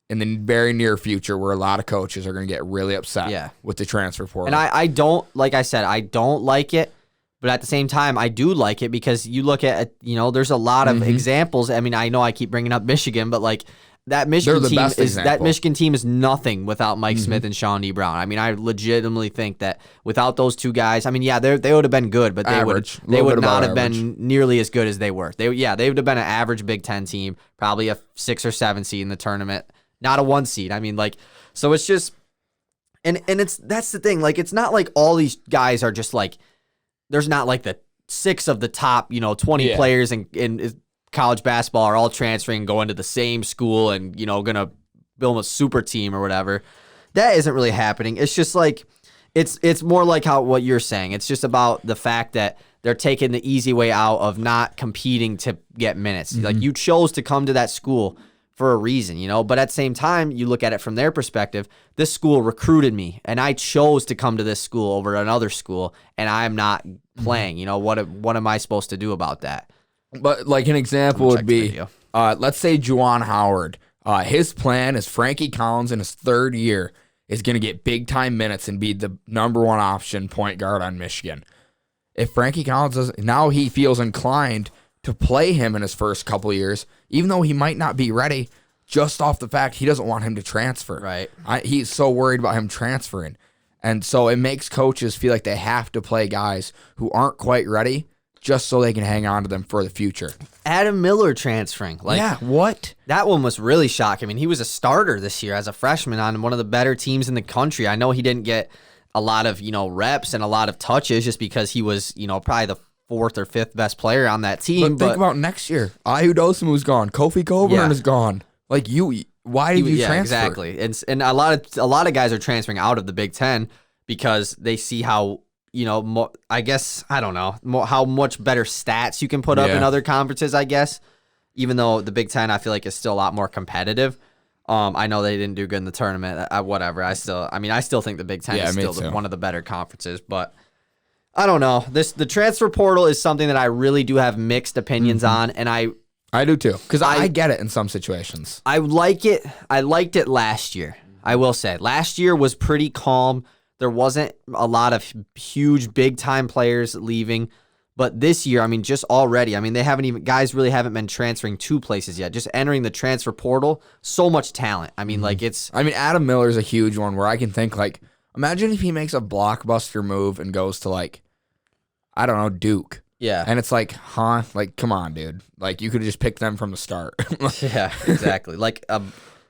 in the very near future where a lot of coaches are going to get really upset with the transfer portal. And I don't, like I said, I don't like it, But at the same time, I do like it because you look at, there's a lot of examples. I mean, I know I keep bringing up Michigan, but like that Michigan team is nothing without Mike Smith and Sean D. Brown. I mean, I legitimately think that without those two guys, I mean, yeah, they would have been good, but they would not have been nearly as good as they were. They would have been an average Big Ten team, probably a 6 or 7 seed in the tournament, not a 1 seed. I mean, like, so it's just, and that's the thing. Like, it's not like all these guys are just like, there's not like the 6 of the top, 20 players in college basketball are all transferring, going to the same school and, going to build a super team or whatever. That isn't really happening. It's just like, it's more like what you're saying. It's just about the fact that they're taking the easy way out of not competing to get minutes. Like, you chose to come to that school for a reason, but at the same time, you look at it from their perspective. This school recruited me and I chose to come to this school over another school, and I'm not playing. What am I supposed to do about that? But like an example would be, let's say Juwan Howard. His plan is Frankie Collins in his 3rd year is going to get big time minutes and be the number 1 option point guard on Michigan. If Frankie Collins now he feels inclined to play him in his first couple of years, even though he might not be ready, just off the fact he doesn't want him to transfer. Right. He's so worried about him transferring. And so it makes coaches feel like they have to play guys who aren't quite ready just so they can hang on to them for the future. Adam Miller transferring. What? That one was really shocking. I mean, he was a starter this year as a freshman on one of the better teams in the country. I know he didn't get a lot of, reps and a lot of touches just because he was, probably the 4th or 5th best player on that team. But think about next year. Ayu Dosunmu's gone. Kofi Coburn is gone. Like, why did you transfer? Exactly. And a lot of guys are transferring out of the Big Ten because they see how, I guess, I don't know, how much better stats you can put up in other conferences, I guess, even though the Big Ten, I feel like, is still a lot more competitive. I know they didn't do good in the tournament, whatever. I still think the Big Ten is still one of the better conferences, but I don't know. The transfer portal is something that I really do have mixed opinions on, and I do too, because I get it in some situations. I like it. I liked it last year. I will say last year was pretty calm. There wasn't a lot of huge big time players leaving, but this year, I mean, just already, I mean, guys really haven't been transferring 2 places yet. Just entering the transfer portal, so much talent. I mean, Adam Miller is a huge one where I can think like, imagine if he makes a blockbuster move and goes to like, I don't know, Duke. Yeah. And it's like, huh? Like, come on, dude. Like, you could have just picked them from the start. Yeah, exactly. Like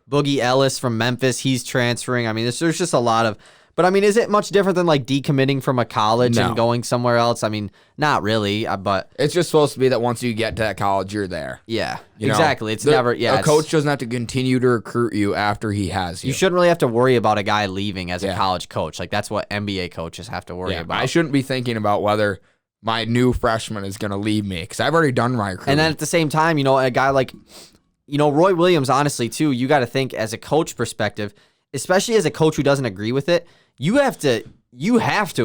Boogie Ellis from Memphis, he's transferring. I mean, there's just a lot of, but I mean, is it much different than like decommitting from a college and going somewhere else? I mean, not really, but it's just supposed to be that once you get to that college, you're there. Yeah, exactly. It's never, a coach doesn't have to continue to recruit you after he has you. You shouldn't really have to worry about a guy leaving as a college coach. Like, that's what NBA coaches have to worry about. I shouldn't be thinking about whether my new freshman is going to leave me because I've already done my recruiting. And then at the same time, a guy like, Roy Williams, honestly, too, you got to think as a coach perspective, especially as a coach who doesn't agree with it, you have to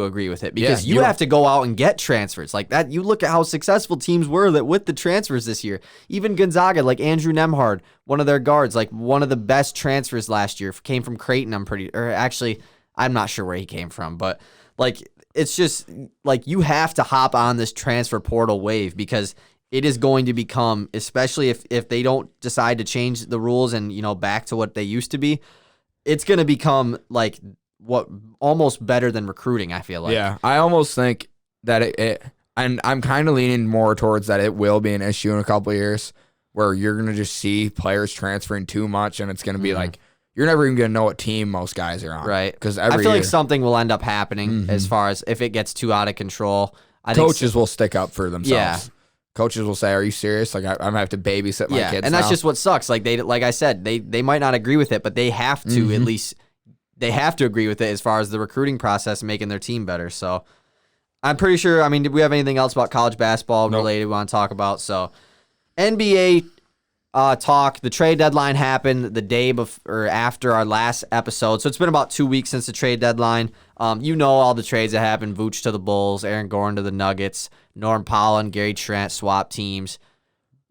agree with it because you have to go out and get transfers like that. You look at how successful teams were with the transfers this year. Even Gonzaga, like Andrew Nemhard, one of their guards, like one of the best transfers last year, came from Creighton. I'm not sure where he came from, but like, it's just like you have to hop on this transfer portal wave because it is going to become, especially if they don't decide to change the rules and, back to what they used to be, it's going to become like what almost better than recruiting, I feel like. Yeah, I almost think that it and I'm kind of leaning more towards that it will be an issue in a couple of years where you're going to just see players transferring too much and it's going to be like, you're never even going to know what team most guys are on. Right. Because I feel like something will end up happening as far as if it gets too out of control. Coaches will stick up for themselves. Yeah. Coaches will say, "Are you serious? Like I'm gonna have to babysit my kids." And that's just what sucks. Like I said, they might not agree with it, but they have to at least agree with it as far as the recruiting process and making their team better. So I'm pretty sure. I mean, did we have anything else about college basketball related we want to talk about? So NBA talk. The trade deadline happened the day before or after our last episode, so it's been about 2 weeks since the trade deadline. All the trades that happened: Vooch to the Bulls, Aaron Gordon to the Nuggets, Norm Powell and Gary Trent swap teams,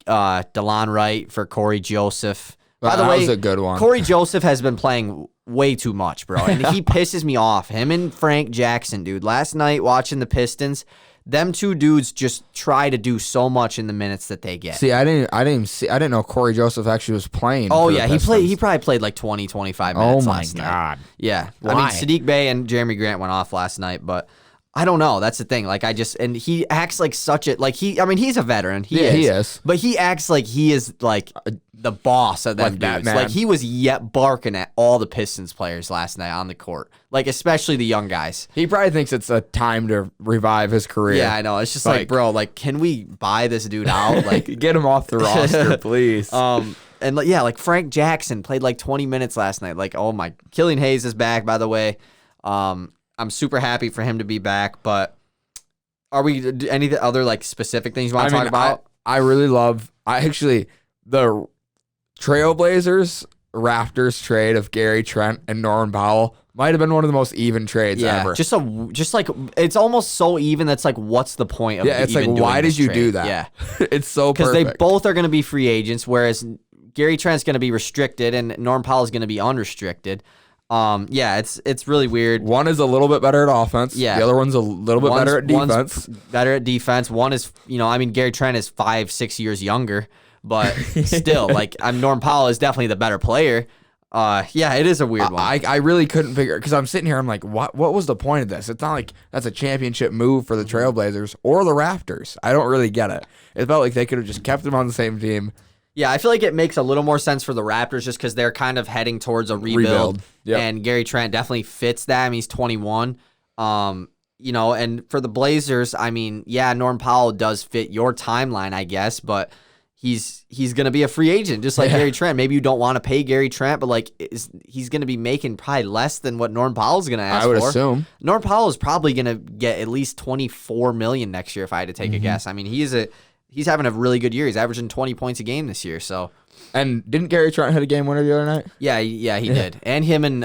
DeLon Wright for Corey Joseph. By the way, that was a good one. Corey Joseph has been playing way too much, bro, and he pisses me off. Him and Frank Jackson, dude. Last night watching the Pistons, them two dudes just try to do so much in the minutes that they get. See, I didn't know Corey Joseph actually was playing. Oh for the yeah, Pistons. He probably played like 20, 25 minutes Oh my last night. God. Yeah. Why? I mean, Sadiq Bey and Jeremy Grant went off last night, but I don't know. That's the thing. Like and he acts like he's a veteran. He is. But he acts like he is like the boss of them Like that dudes. man. Like he was yet barking at all the Pistons players last night on the court. Like especially the young guys. He probably thinks it's a time to revive his career. Yeah, I know. It's just like, bro, like, can we buy this dude out? Like, get him off the roster, please. And like Frank Jackson played like 20 minutes last night. Like, oh my, Killian Hayes is back, by the way. I'm super happy for him to be back. But are we any other like specific things you want to talk about? I really love. The Trailblazers Raptors trade of Gary Trent and Norman Powell might have been one of the most even trades ever. Just like it's almost so even that's like what's the point of it's even like why did you do that? Yeah. It's so because perfect. they both are going to be free agents, whereas Gary Trent's going to be restricted and Norm Powell is going to be unrestricted. It's really weird. One is a little bit better at offense. Yeah. The other one's a little bit better at defense. Better at defense. One is, Gary Trent is 5-6 years younger, but still, like, Norm Powell is definitely the better player. It is a weird one. I really couldn't figure, because I'm sitting here, I'm like, what was the point of this? It's not like that's a championship move for the Trailblazers or the Raptors. I don't really get it. It felt like they could have just kept them on the same team. Yeah, I feel like it makes a little more sense for the Raptors just because they're kind of heading towards a rebuild. Yep. And Gary Trent definitely fits that. I mean, he's 21. And for the Blazers, I mean, yeah, Norm Powell does fit your timeline, I guess, but he's going to be a free agent just like Gary Trent. Maybe you don't want to pay Gary Trent, but like he's going to be making probably less than what Norm Powell's going to ask for. I would assume. Norm Powell is probably going to get at least $24 million next year if I had to take a guess. I mean, he's having a really good year. He's averaging 20 points a game this year. So, and didn't Gary Trent hit a game winner the other night? Yeah, he did. And him and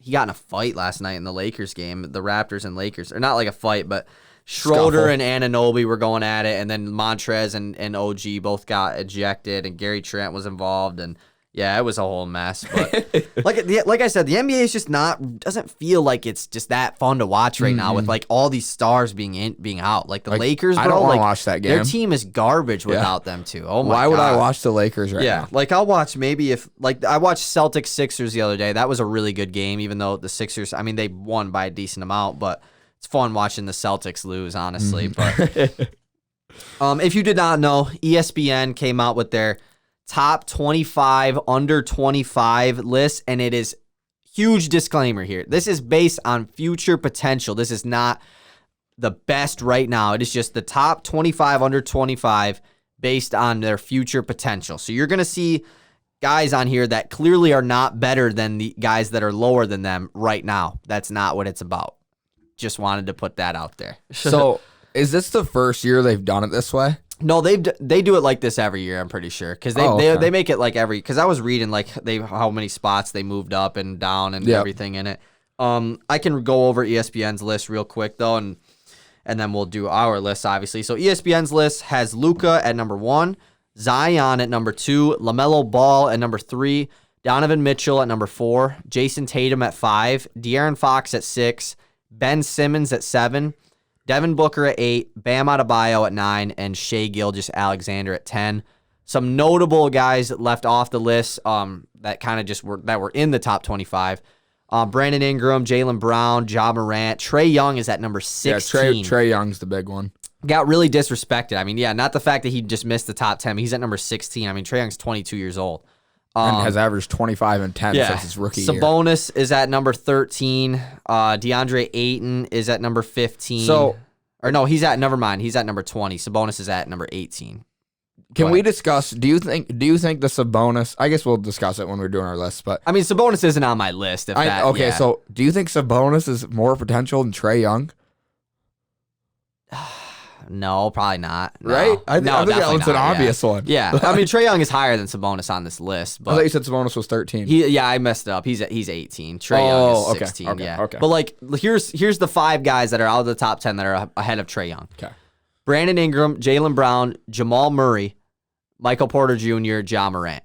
he got in a fight last night in the Lakers game, the Raptors and Lakers, or not like a fight, but Schroeder and Anunoby were going at it, and then Montrez and OG both got ejected, and Gary Trent was involved, and yeah, it was a whole mess. But like I said, the NBA is just doesn't feel like it's just that fun to watch right now with like all these stars being out. Like the Lakers, bro. I don't want to watch that game. Their team is garbage without them too. Oh my God. Why would I watch the Lakers right now? Yeah, like I'll watch maybe I watched Celtics Sixers the other day. That was a really good game, even though the Sixers, I mean, they won by a decent amount, but it's fun watching the Celtics lose, honestly. But if you did not know, ESPN came out with their top 25 under 25 list, and it is huge disclaimer here. This is based on future potential. This is not the best right now. It is just the top 25 under 25 based on their future potential. So you're going to see guys on here that clearly are not better than the guys that are lower than them right now. That's not what it's about. Just wanted to put that out there. So is this the first year they've done it this way? No, they do it like this every year. I'm pretty sure because they make it like because I was reading like how many spots they moved up and down and everything in it. I can go over ESPN's list real quick though, and then we'll do our list obviously. So ESPN's list has Luka at number 1, Zion at number 2, LaMelo Ball at number 3, Donovan Mitchell at number 4, Jason Tatum at 5, De'Aaron Fox at 6, Ben Simmons at 7. Devin Booker at 8, Bam Adebayo at 9, and Shai Gilgeous-Alexander at 10. Some notable guys left off the list that kind of just were in the top 25. Brandon Ingram, Jaylen Brown, Ja Morant. Trae Young is at number 16. Yeah, Trae Young's the big one. Got really disrespected. I mean, yeah, not the fact that he just missed the top 10. He's at number 16. I mean, Trae Young's 22 years old. And has averaged 25 and 10 since his rookie year. Sabonis is at number 13. DeAndre Ayton is at number 15. He's at number 20. Sabonis is at number 18. Can we discuss, do you think the Sabonis, I guess we'll discuss it when we're doing our list, but I mean, Sabonis isn't on my list. So do you think Sabonis is more potential than Trae Young? No, probably not. No. Right? I think that one's an obvious one. Yeah. I mean, Trae Young is higher than Sabonis on this list. But I thought you said Sabonis was 13. I messed it up. He's 18. Trae Young is 16. Okay. But like, here's the 5 guys that are out of the top 10 that are ahead of Trae Young. Okay. Brandon Ingram, Jaylen Brown, Jamal Murray, Michael Porter Jr., Ja Morant.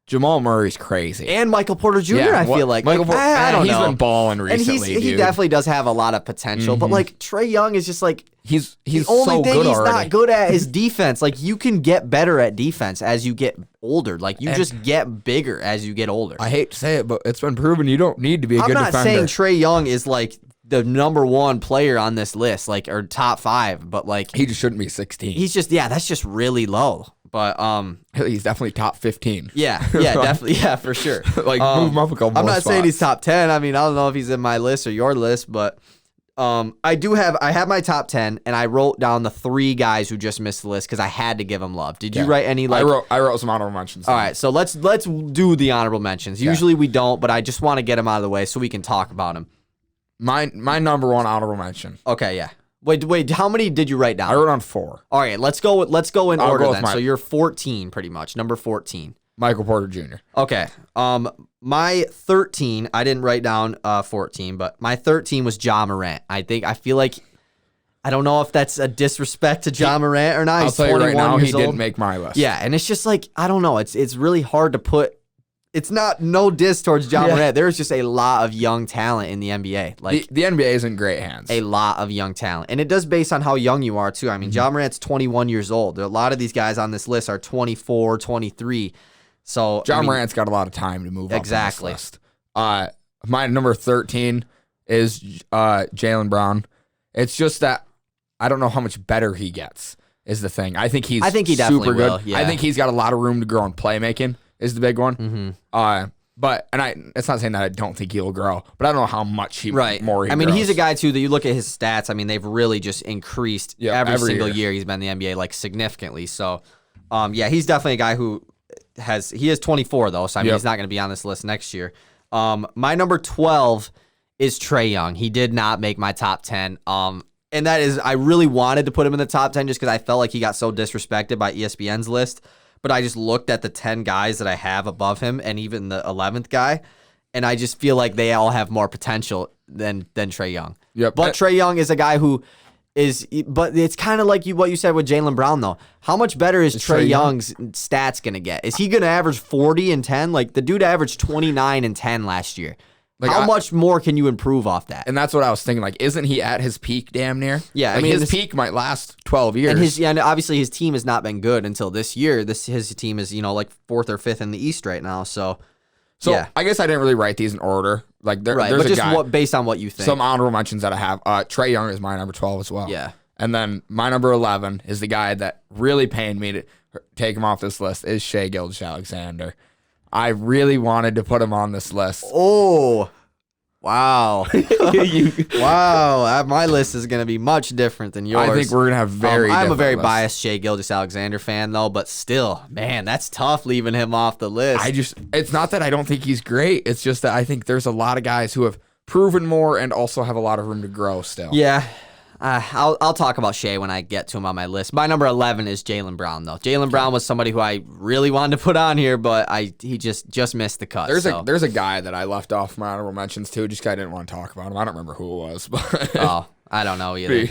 Jamal Murray's crazy. And Michael Porter Jr., I feel like. Michael Porter, I don't know. He's been balling And recently, he definitely does have a lot of potential. But, like, Trae Young is just, like, he's the only so thing good he's already. not good at is defense. Like, you can get better at defense as you get older. Like, you just get bigger as you get older. I hate to say it, but it's been proven you don't need to be a good defender. I'm not saying Trae Young is, like, the number one player on this list, like, or top 5, but, like, he just shouldn't be 16. he's just, that's just really low. But he's definitely top 15. yeah, definitely, for sure. Like, move him up a couple more I'm not saying he's spots. top 10. I mean, I don't know if he's in my list or your list, but I have my top 10, and I wrote down the 3 guys who just missed the list because I had to give them love. Did you write any? Like, I wrote some honorable mentions. All right, so let's do the honorable mentions. Usually we don't, but I just want to get them out of the way so we can talk about them. My number one honorable mention. Okay, yeah. Wait, how many did you write down? I wrote on 4. All right, let's go in I'll order go with then. So you're 14 pretty much, number 14. Michael Porter Jr. Okay. My 13, I didn't write down 14, but my 13 was Ja Morant. I feel like I don't know if that's a disrespect to Ja Morant or not. I'll He's tell you 21 right now, years he old. didn't make my list. Yeah, and it's just like I don't know. It's really hard to put. It's not no diss towards Ja Morant. There's just a lot of young talent in the NBA. Like the NBA is in great hands. a lot of young talent, and it does based on how young you are too. I mean, Ja Morant's 21 years old. A lot of these guys on this list are 24, 23. So Ja Morant's got a lot of time to move exactly. up on this list. My number 13 is Jaylen Brown. It's just that I don't know how much better he gets is the thing. I think he definitely super good. will, yeah. I think he's got a lot of room to grow in playmaking is the big one. Mm-hmm. It's not saying that I don't think he'll grow, but I don't know how much more he I mean, grows. he's a guy too that you look at his stats. I mean, they've really just increased every single year he's been in the NBA, like significantly. So, he's definitely a guy who he is 24 though, so I mean he's not going to be on this list next year. My number 12 is Trae Young. He did not make my top 10. And that is, I really wanted to put him in the top 10 just because I felt like he got so disrespected by ESPN's list. But I just looked at the 10 guys that I have above him and even the 11th guy, and I just feel like they all have more potential than Trae Young. Yep. But Trae Young is a guy who but it's kind of like what you said with Jaylen Brown, though. How much better is Trae Young's stats going to get? Is he going to average 40 and 10? Like, the dude averaged 29 and 10 last year. Like, how much more can you improve off that? And that's what I was thinking. Like, isn't he at his peak damn near? Yeah, like, I mean, his peak might last 12 years. And obviously his team has not been good until this year. His team is, like 4th or 5th in the East right now. So yeah. I guess I didn't really write these in order. Like, there's but a just guy, based on what you think. some honorable mentions that I have. Trae Young is my number 12 as well. Yeah. And then my number 11 is the guy that really pained me to take him off this list is Shai Gilgeous-Alexander. I really wanted to put him on this list. Oh, wow. Wow. My list is going to be much different than yours. I think we're going to have I'm a very lists. biased Shai Gilgeous-Alexander fan, though, but still, man, that's tough leaving him off the list. It's not that I don't think he's great. It's just that I think there's a lot of guys who have proven more and also have a lot of room to grow still. Yeah. I'll talk about Shai when I get to him on my list. My number 11 is Jaylen Brown, though. Jaylen Brown was somebody who I really wanted to put on here, but he just missed the cut. There's a guy that I left off my honorable mentions too, just 'cause I didn't want to talk about him. I don't remember who it was, but I don't know either.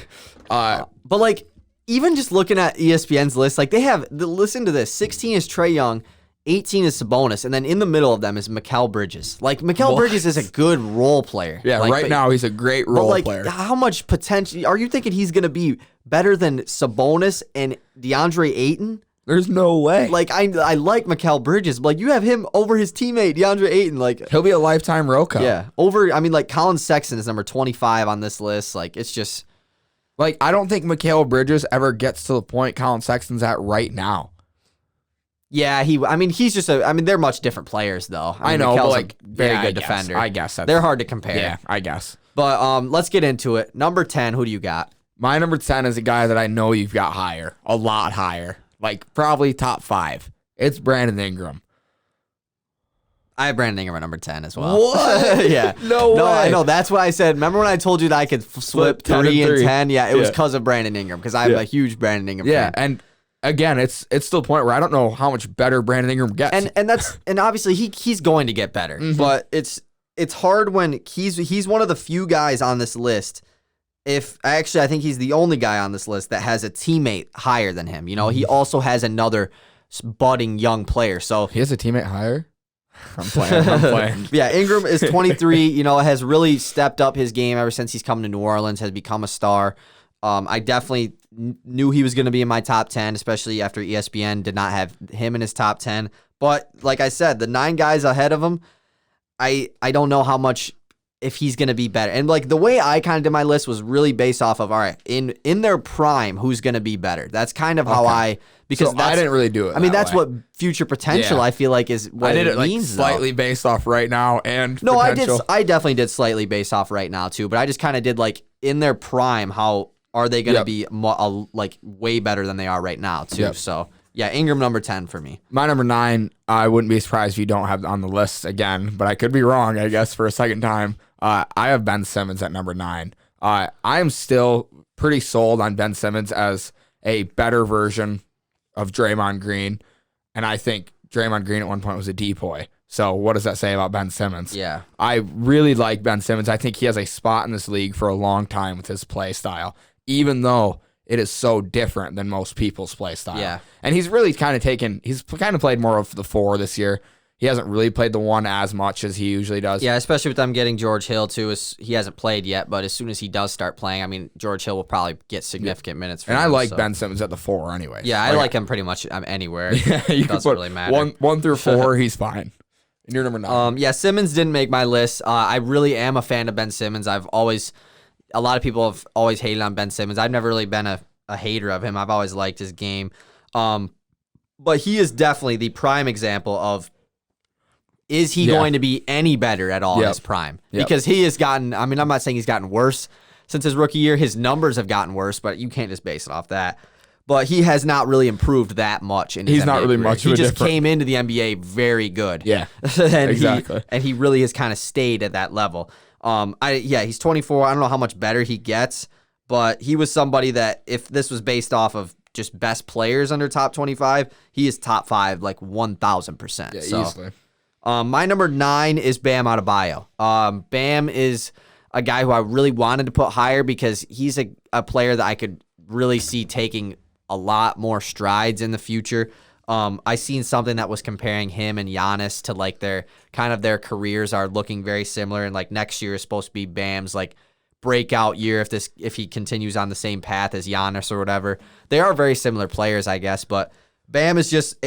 but like, even just looking at ESPN's list, like listen to this: 16 is Trae Young, 18 is Sabonis, and then in the middle of them is Mikal Bridges. Like, Mikal Bridges is a good role player. Yeah, like, now he's a great role player. How much potential are you thinking he's going to be better than Sabonis and DeAndre Ayton? There's no way. Like, I like Mikal Bridges, but like, you have him over his teammate DeAndre Ayton. Like, he'll be a lifetime Roco. Yeah, like Colin Sexton is number 25 on this list. Like, it's just like, I don't think Mikal Bridges ever gets to the point Colin Sexton's at right now. Yeah, he's just they're much different players, though. I know, Mikal's but like, a very good defender. I guess they're hard to compare. Yeah, I guess. But let's get into it. Number 10, who do you got? My number 10 is a guy that I know you've got higher, a lot higher, like probably top 5. It's Brandon Ingram. I have Brandon Ingram at number 10 as well. What? Yeah. No way. I know. That's why I said, remember when I told you that I could flip 3 and 10? Yeah, it was because of Brandon Ingram, because I'm a huge Brandon Ingram fan. Yeah, and again, it's still a point where I don't know how much better Brandon Ingram gets. And obviously he's going to get better. Mm-hmm. But it's hard when he's one of the few guys on this list. I think he's the only guy on this list that has a teammate higher than him. He also has another budding young player. So he has a teammate higher. I'm playing. Yeah, Ingram is 23. Has really stepped up his game ever since he's come to New Orleans. Has become a star. I definitely knew he was going to be in my top 10, especially after ESPN did not have him in his top 10. But like I said, the 9 guys ahead of him, I don't know how much if he's going to be better. And like the way I kind of did my list was really based off of, all right, in their prime, who's going to be better. That's kind of how because I didn't really do it. I mean, that's what future potential I feel like is what I did it it means. like slightly based off right now and no, potential. I definitely did slightly based off right now too, but I just kind of did like in their prime, how are they going to be like way better than they are right now too? Yep. So yeah, Ingram number 10 for me. My number 9, I wouldn't be surprised if you don't have on the list again, but I could be wrong, I guess, for a second time. I have Ben Simmons at number 9. I am still pretty sold on Ben Simmons as a better version of Draymond Green, and I think Draymond Green at one point was a decoy. So what does that say about Ben Simmons? Yeah. I really like Ben Simmons. I think he has a spot in this league for a long time with his play style, even though it is so different than most people's play style. Yeah. And he's really he's kind of played more of the 4 this year. He hasn't really played the 1 as much as he usually does. Yeah, especially with them getting George Hill too. He hasn't played yet, but as soon as he does start playing, I mean, George Hill will probably get significant minutes. And I like Ben Simmons at the 4 anyway. Yeah, I like him pretty much anywhere. Yeah, it doesn't really matter. 1 through 4, he's fine. And you're number 9. Yeah, Simmons didn't make my list. I really am a fan of Ben Simmons. A lot of people have always hated on Ben Simmons. I've never really been a hater of him. I've always liked his game. But he is definitely the prime example of, is he going to be any better at all in his prime? Because he has gotten, I mean, I'm not saying he's gotten worse since his rookie year. His numbers have gotten worse, but you can't just base it off that. But he has not really improved that much in his He's NBA not really career. much of He a just difference. came into the NBA very good. Yeah, and exactly. He really has kind of stayed at that level. He's 24. I don't know how much better he gets, but he was somebody that if this was based off of just best players under top 25, he is top 5, like 1,000%. Yeah, so, easily. My number 9 is Bam Adebayo. Bam is a guy who I really wanted to put higher because he's a player that I could really see taking a lot more strides in the future. I seen something that was comparing him and Giannis to like their careers are looking very similar, and like next year is supposed to be Bam's like breakout year if he continues on the same path as Giannis or whatever. They are very similar players, I guess, but Bam is just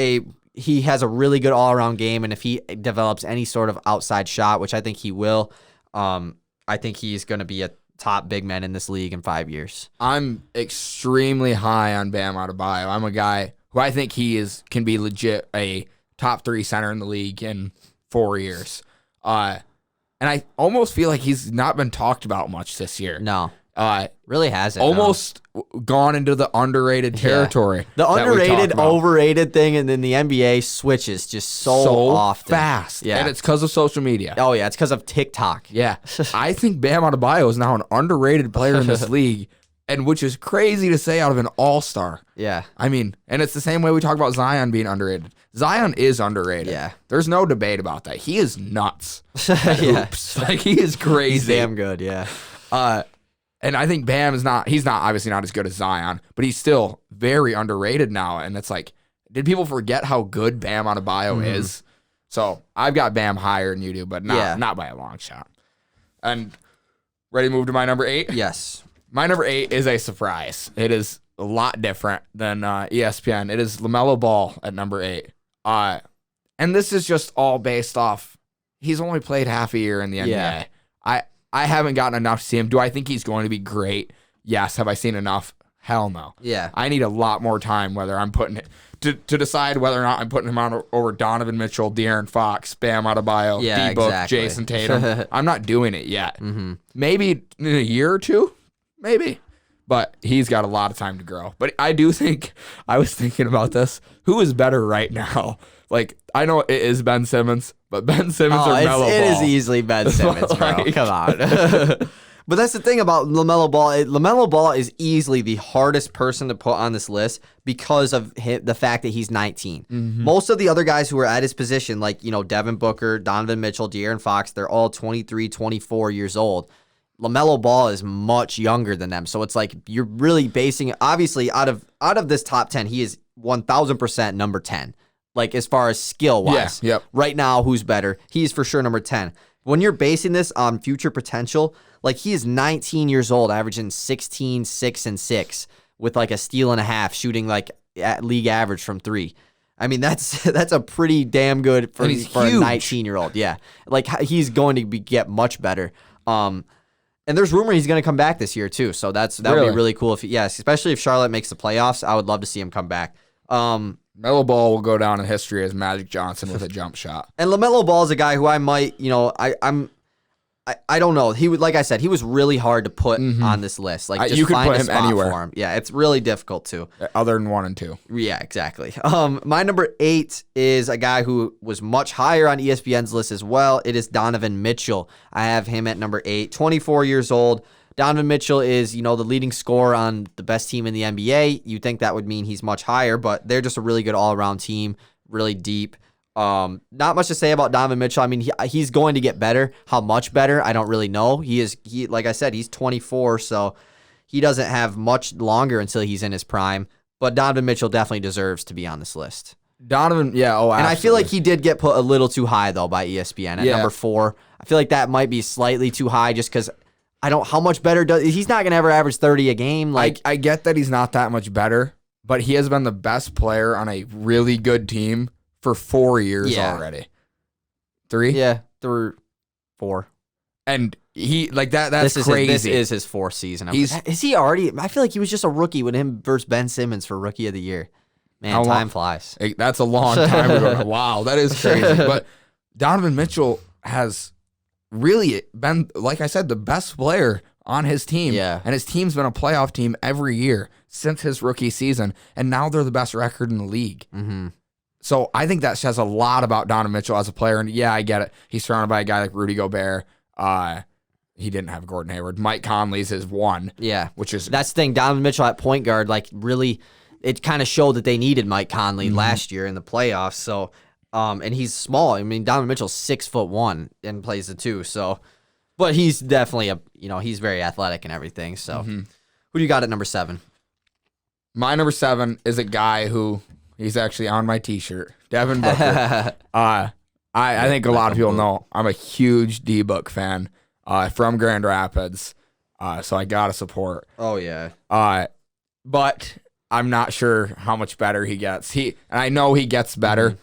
he has a really good all-around game, and if he develops any sort of outside shot, which I think he will, I think he's going to be a top big man in this league in 5 years. I'm extremely high on Bam Adebayo. I'm a guy who I think can be legit a top 3 center in the league in 4 years. And I almost feel like he's not been talked about much this year. No. Really hasn't. Almost gone into the underrated territory. The underrated, overrated thing, and then the NBA switches just so often. Fast. Yeah. And it's because of social media. Oh, yeah. It's because of TikTok. Yeah. I think Bam Adebayo is now an underrated player in this league, and which is crazy to say out of an all-star. Yeah. I mean, and it's the same way we talk about Zion being underrated. Zion is underrated. Yeah. There's no debate about that. He is nuts. Yeah. Oops. Like, he is crazy. He's damn good, yeah. And I think Bam he's not obviously not as good as Zion, but he's still very underrated now. And it's like, did people forget how good Bam Adebayo is? So I've got Bam higher than you do, but not by a long shot. And ready to move to my number 8? Yes. My number 8 is a surprise. It is a lot different than ESPN. It is LaMelo Ball at number 8. And this is just all based off, he's only played half a year in the NBA. Yeah. I haven't gotten enough to see him. Do I think he's going to be great? Yes. Have I seen enough? Hell no. Yeah. I need a lot more time whether I'm putting it to decide whether or not I'm putting him on over Donovan Mitchell, De'Aaron Fox, Bam Adebayo, D-Book, exactly. Jason Tatum. I'm not doing it yet. Maybe in a year or two, maybe. But he's got a lot of time to grow. But I do think, I was thinking about this, who is better right now? Like, I know it is Ben Simmons, but Ben Simmons or LaMelo Ball. It is easily Ben Simmons, bro. Like, come on. But that's the thing about LaMelo Ball. LaMelo Ball is easily the hardest person to put on this list because of the fact that he's 19. Most of the other guys who are at his position, like, Devin Booker, Donovan Mitchell, De'Aaron Fox, they're all 23, 24 years old. LaMelo Ball is much younger than them. So it's like you're really basing, obviously, out of this top 10, he is 1000% number 10. Like as far as skill wise. Yeah, yep. Right now, who's better? He's for sure number 10. When you're basing this on future potential, like he is 19 years old, averaging 16, 6, and 6 with like a steal and a half, shooting like at league average from 3. I mean, that's a pretty damn good for a 19-year-old. Yeah. Like he's going to get much better. And there's rumor he's going to come back this year too. So that would be really cool especially if Charlotte makes the playoffs. I would love to see him come back. Melo Ball will go down in history as Magic Johnson with a jump shot. And LaMelo Ball is a guy who I might, I don't know. He would, like I said, he was really hard to put on this list. Like just you could find put a him spot anywhere. for him. Yeah, it's really difficult too. Other than 1 and 2. Yeah, exactly. My number 8 is a guy who was much higher on ESPN's list as well. It is Donovan Mitchell. I have him at number 8, 24 years old. Donovan Mitchell is, the leading scorer on the best team in the NBA. You'd think that would mean he's much higher, but they're just a really good all-around team, really deep. Not much to say about Donovan Mitchell. I mean, he's going to get better. How much better? I don't really know. He like I said, he's 24, so he doesn't have much longer until he's in his prime. But Donovan Mitchell definitely deserves to be on this list. Donovan, yeah, absolutely. And I feel like he did get put a little too high though by ESPN at number 4. I feel like that might be slightly too high just because how much better he's not gonna ever average 30 a game. Like I get that he's not that much better, but he has been the best player on a really good team for 4 years already. 3? Yeah, 3, 4. And he that's crazy. This is his 4th season. Is he already? I feel like he was just a rookie with him versus Ben Simmons for Rookie of the Year. Man, time flies. That's a long time ago. Wow, that is crazy. But Donovan Mitchell has really been, like I said, the best player on his team. Yeah. And his team's been a playoff team every year since his rookie season. And now they're the best record in the league. Mm-hmm. So I think that says a lot about Donovan Mitchell as a player. And yeah, I get it. He's surrounded by a guy like Rudy Gobert. He didn't have Gordon Hayward. Mike Conley's his 1. Yeah. Which is... That's the thing. Donovan Mitchell at point guard, like really, it kind of showed that they needed Mike Conley last year in the playoffs. So, and he's small. I mean, Donovan Mitchell's 6'1" and plays the 2. So, but he's definitely he's very athletic and everything. So, who do you got at number 7? My number 7 is a guy who he's actually on my T-shirt, Devin Booker. I think a lot of people know I'm a huge D-Book fan from Grand Rapids, so I gotta support. Oh yeah. But I'm not sure how much better he gets. And I know he gets better.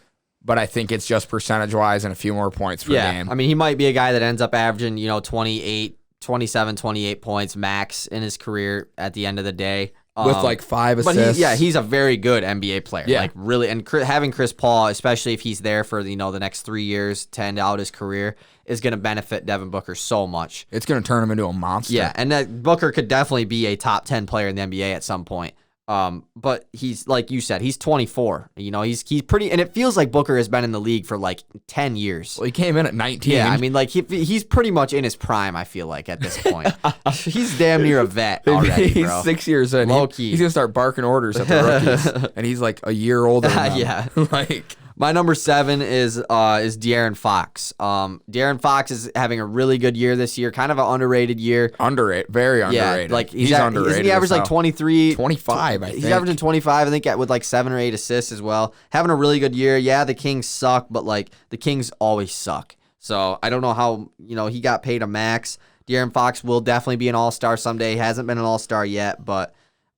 But I think it's just percentage-wise and a few more points per game. I mean, he might be a guy that ends up averaging, 27, 28 points max in his career at the end of the day. With like 5 assists. But he's a very good NBA player. Yeah. Like really, and having Chris Paul, especially if he's there for, the next 3 years to end out his career, is going to benefit Devin Booker so much. It's going to turn him into a monster. Yeah, and that Booker could definitely be a top 10 player in the NBA at some point. But he's, like you said, he's 24. He's pretty, and it feels like Booker has been in the league for like 10 years. Well, he came in at 19. Yeah, I mean, like he's pretty much in his prime. I feel like at this point, he's damn near a vet already, bro. He's 6 years in. Low key. He's gonna start barking orders at the rookies, and he's like a year older than them. Yeah, like. My number 7 is De'Aaron Fox. De'Aaron Fox is having a really good year this year, kind of an underrated year. Very underrated. Yeah, like he's underrated. Isn't he average like 23? 25, I think. He's averaging 25, I think, with like 7 or 8 assists as well. Having a really good year. Yeah, the Kings suck, but like the Kings always suck. So I don't know how, he got paid a max. De'Aaron Fox will definitely be an all-star someday. He hasn't been an all-star yet, but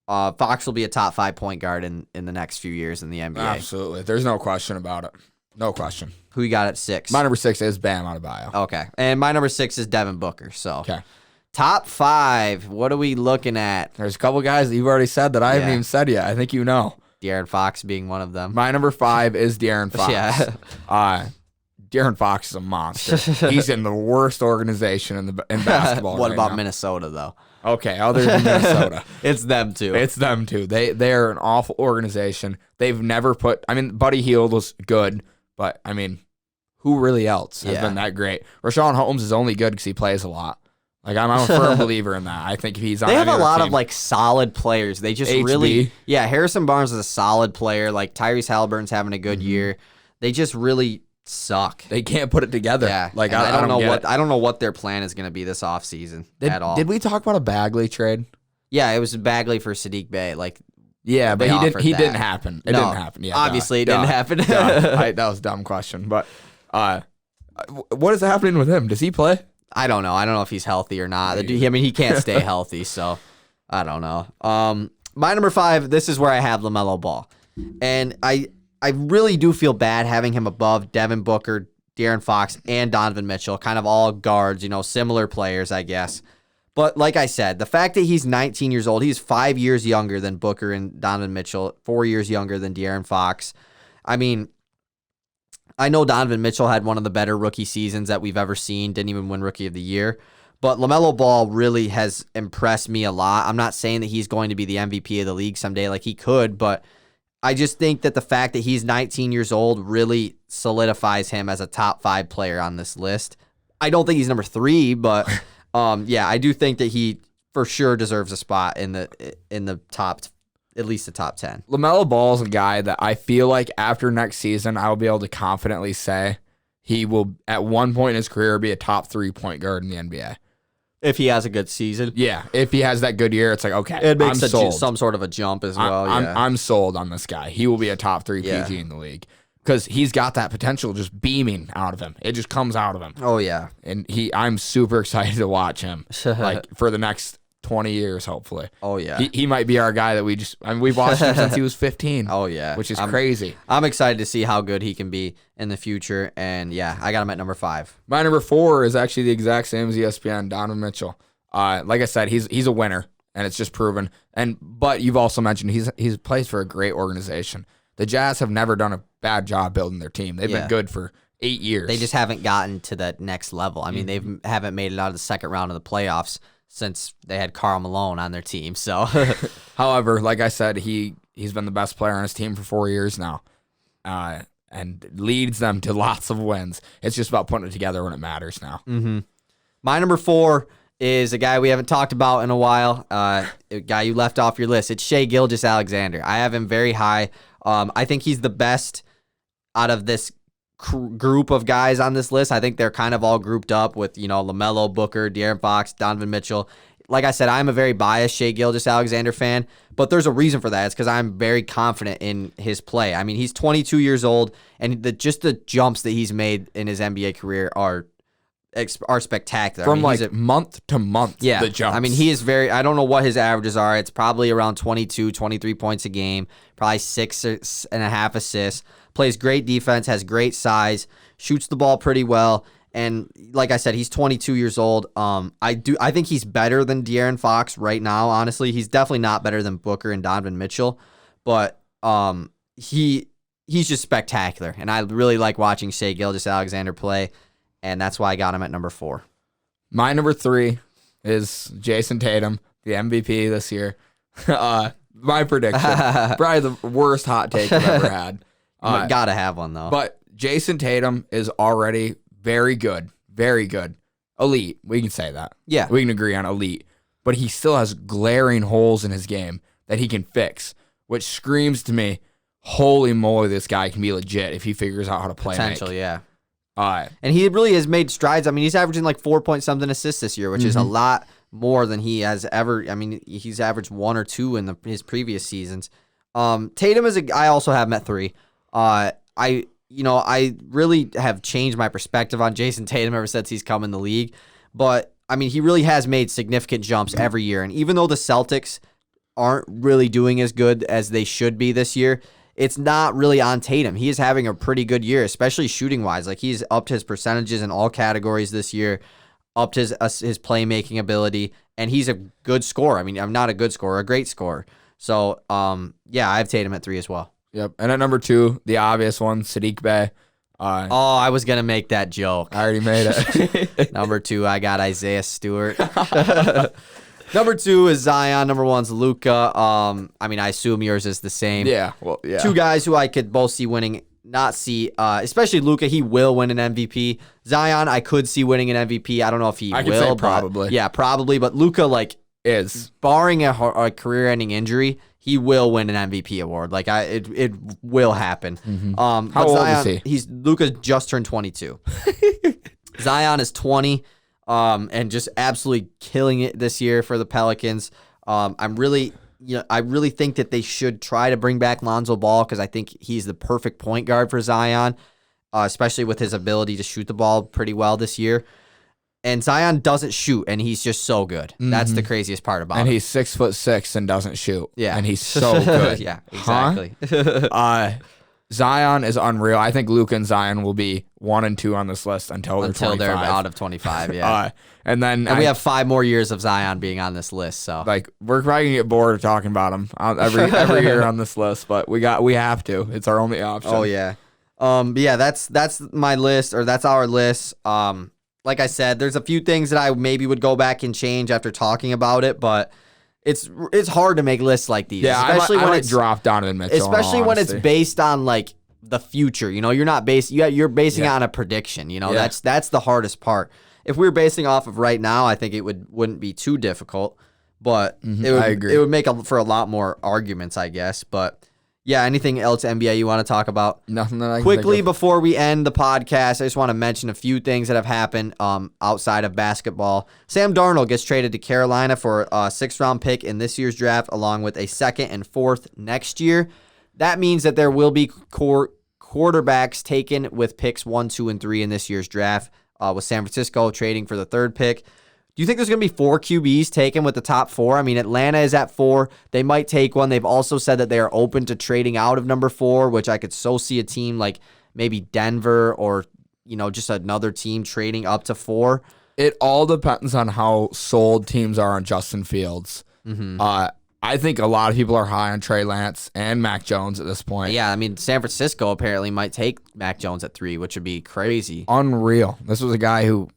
Fox will be a top 5 point guard in the next few years in the NBA. Absolutely. There's no question about it. No question. Who you got at 6? My number 6 is Bam Adebayo. Okay. And my number 6 is Devin Booker. So, okay. Top 5. What are we looking at? There's a couple guys that you've already said that I haven't even said yet. I think you know. De'Aaron Fox being one of them. My number 5 is De'Aaron Fox. Yeah. De'Aaron Fox is a monster. He's in the worst organization in basketball. What right about now. Minnesota though? Okay, other than Minnesota. It's them too. It's them too. They're an awful organization. They've never put, Buddy Hield was good, but who really else has been that great? Rashawn Holmes is only good because he plays a lot. Like I'm a firm believer in that. I think if he's on they have a lot team, of like solid players. They just HB. Harrison Barnes is a solid player. Like Tyrese Halliburton's having a good year. They just really suck. They can't put it together. Yeah. Like I don't know what their plan is going to be this offseason at all. Did we talk about a Bagley trade? Yeah, it was Bagley for Sadiq Bey. Like Yeah, but they he offered didn't. He that. didn't happen. It No, didn't happen. Yeah, obviously it didn't happen. That was a dumb question. But what is happening with him? Does he play? I don't know. I don't know if he's healthy or not. He can't stay healthy, so I don't know. My number 5, this is where I have LaMelo Ball. And I really do feel bad having him above Devin Booker, De'Aaron Fox, and Donovan Mitchell, kind of all guards, similar players, I guess. But like I said, the fact that he's 19 years old, he's 5 years younger than Booker and Donovan Mitchell, 4 years younger than De'Aaron Fox. I mean, I know Donovan Mitchell had one of the better rookie seasons that we've ever seen, didn't even win Rookie of the Year. But LaMelo Ball really has impressed me a lot. I'm not saying that he's going to be the MVP of the league someday like he could, but I just think that the fact that he's 19 years old really solidifies him as a top 5 player on this list. I don't think he's number 3, but yeah, I do think that he for sure deserves a spot in the top, at least the top 10. LaMelo Ball is a guy that I feel like after next season, I will be able to confidently say he will at one point in his career be a top 3 point guard in the NBA. If he has a good season. Yeah, if he has that good year, it's like, okay, it makes I'm sold. some sort of a jump as well. I'm sold on this guy. He will be a top 3 PG in the league because he's got that potential just beaming out of him. It just comes out of him. Oh, yeah. And I'm super excited to watch him like for the next 20 years, hopefully. Oh, yeah. He might be our guy that we've watched him since he was 15. Oh, yeah. Which is crazy. I'm excited to see how good he can be in the future. And, yeah, I got him at number 5. My number 4 is actually the exact same as ESPN, Donovan Mitchell. Like I said, he's a winner, and it's just proven. But you've also mentioned he's plays for a great organization. The Jazz have never done a bad job building their team. They've been good for 8 years. They just haven't gotten to the next level. I mean, they haven't made it out of the second round of the playoffs since they had Karl Malone on their team. So, however, like I said, he's been the best player on his team for 4 years now, and leads them to lots of wins. It's just about putting it together when it matters now. Mm-hmm. My number 4 is a guy we haven't talked about in a while, a guy you left off your list. It's Shai Gilgeous-Alexander. I have him very high. I think he's the best out of this group of guys on this list. I think they're kind of all grouped up with, LaMelo, Booker, De'Aaron Fox, Donovan Mitchell. Like I said, I'm a very biased Shai Gilgeous-Alexander fan, but there's a reason for that. It's because I'm very confident in his play. I mean, he's 22 years old, and just the jumps that he's made in his NBA career are spectacular. From month to month, yeah. the jumps. I mean, he is I don't know what his averages are. It's probably around 22, 23 points a game, probably 6.5 assists, plays great defense, has great size, shoots the ball pretty well. And like I said, he's 22 years old. I think he's better than De'Aaron Fox right now, honestly. He's definitely not better than Booker and Donovan Mitchell, but he's just spectacular. And I really like watching Shai Gilgeous-Alexander play. And that's why I got him at number 4. My number 3 is Jason Tatum, the MVP this year. My prediction, probably the worst hot take I've ever had. Gotta have one, though. But Jason Tatum is already very good. Very good. Elite. We can say that. Yeah. We can agree on elite. But he still has glaring holes in his game that he can fix, which screams to me, holy moly, this guy can be legit if he figures out how to play. Potential, yeah. And he really has made strides. I mean, he's averaging like 4-point-something assists this year, which is a lot more than he has ever. I mean, he's averaged 1 or 2 in his previous seasons. Tatum I also have him at 3. I really have changed my perspective on Jason Tatum ever since he's come in the league. But I mean, he really has made significant jumps every year. And even though the Celtics aren't really doing as good as they should be this year, it's not really on Tatum. He is having a pretty good year, especially shooting-wise. Like, he's upped his percentages in all categories this year, upped his playmaking ability, and he's a good scorer. I mean, I'm not a good scorer, a great scorer. So, yeah, I have Tatum at 3 as well. Yep. And at number 2, the obvious one, Sadiq Bey. I was going to make that joke. I already made it. Number 2, I got Isaiah Stewart. Number 2 is Zion. Number 1's Luka. I mean, I assume yours is the same. Yeah. Well, yeah. 2 guys who I could both see winning, especially Luka. He will win an MVP. Zion, I could see winning an MVP. I don't know if he will. Could say probably. Yeah, probably. But Luka, is barring a career-ending injury, he will win an MVP award. It will happen. Mm-hmm. How old is he? Luka just turned 22. Zion is and just absolutely killing it this year for the Pelicans. I'm really I really think that they should try to bring back Lonzo Ball because I think he's the perfect point guard for Zion, especially with his ability to shoot the ball pretty well this year. And Zion doesn't shoot, and he's just so good. That's the craziest part about And him. he's 6'6" and doesn't shoot. Yeah. And he's so good. Yeah, exactly. Zion is unreal. I think Luka and Zion will be 1 and 2 on this list until they're 25. They're out of 25, yeah. And then we have 5 more years of Zion being on this list. So like we're probably gonna get bored of talking about him every year on this list, but we have to. It's our only option. Oh yeah. But yeah, that's my list, or that's our list. Like I said, there's a few things that I maybe would go back and change after talking about it, but it's hard to make lists like these. Yeah, especially when it's dropped Donovan Mitchell. Especially when it's based on like the future. You're not you're basing it on a prediction. That's the hardest part. If we were basing off of right now, I think it wouldn't be too difficult, but I agree. It would make for a lot more arguments, I guess. But yeah, anything else NBA you want to talk about? Nothing that I can Quickly think of. before we end the podcast, I just want to mention a few things that have happened outside of basketball. Sam Darnold gets traded to Carolina for a 6th-round pick in this year's draft, along with a 2nd and 4th next year. That means that there will be quarterbacks taken with picks 1, 2, and 3 in this year's draft, with San Francisco trading for the 3rd pick. Do you think there's going to be 4 QBs taken with the top 4? I mean, Atlanta is at 4. They might take one. They've also said that they are open to trading out of number 4, which I could so see a team like maybe Denver or, just another team trading up to 4. It all depends on how sold teams are on Justin Fields. I think a lot of people are high on Trey Lance and Mac Jones at this point. Yeah, I mean, San Francisco apparently might take Mac Jones at 3, which would be crazy. Unreal. This was a guy who,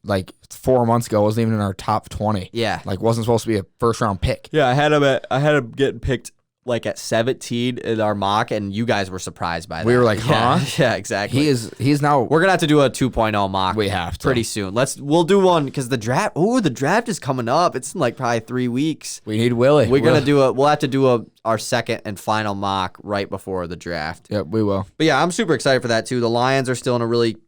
4 months ago, wasn't even in our top 20. Yeah. Wasn't supposed to be a first-round pick. Yeah, I had him getting picked at 17 in our mock, and you guys were surprised by that. We were like, huh? Yeah, exactly. He's now. We're gonna have to do a 2.0 mock. We have to pretty soon. We'll do one because the draft. Oh, the draft is coming up. It's in probably 3 weeks. We need Willie. We'll have to do our 2nd and final mock right before the draft. Yep, we will. But yeah, I'm super excited for that too. The Lions are still in a really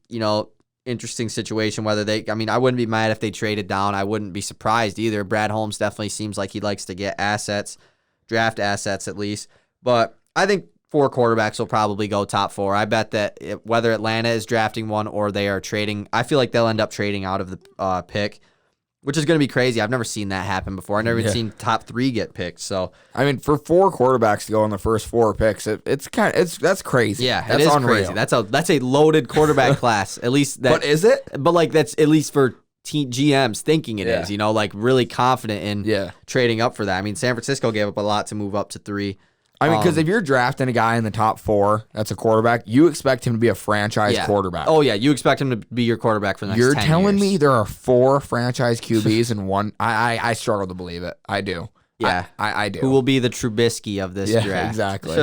interesting situation. I wouldn't be mad if they traded down. I wouldn't be surprised either. Brad Holmes definitely seems like he likes to get assets, draft assets at least. But I think 4 quarterbacks will probably go top 4. I bet that whether Atlanta is drafting one or they are trading, I feel like they'll end up trading out of the pick, which is going to be crazy. I've never seen that happen before. I've never even seen top 3 get picked. So I mean, for 4 quarterbacks to go in the first 4 picks, that's crazy. Yeah, that's it is unreal. crazy. That's a loaded quarterback class. At least that. But is it? But that's at least for GMs thinking it is. Really confident in trading up for that. I mean, San Francisco gave up a lot to move up to 3. I mean, because if you're drafting a guy in the top 4 that's a quarterback, you expect him to be a franchise quarterback. Oh, yeah. You expect him to be your quarterback for the next 10 years. You're telling me there are 4 franchise QBs in one? I struggle to believe it. I do. Yeah. I do. Who will be the Trubisky of this draft? Exactly.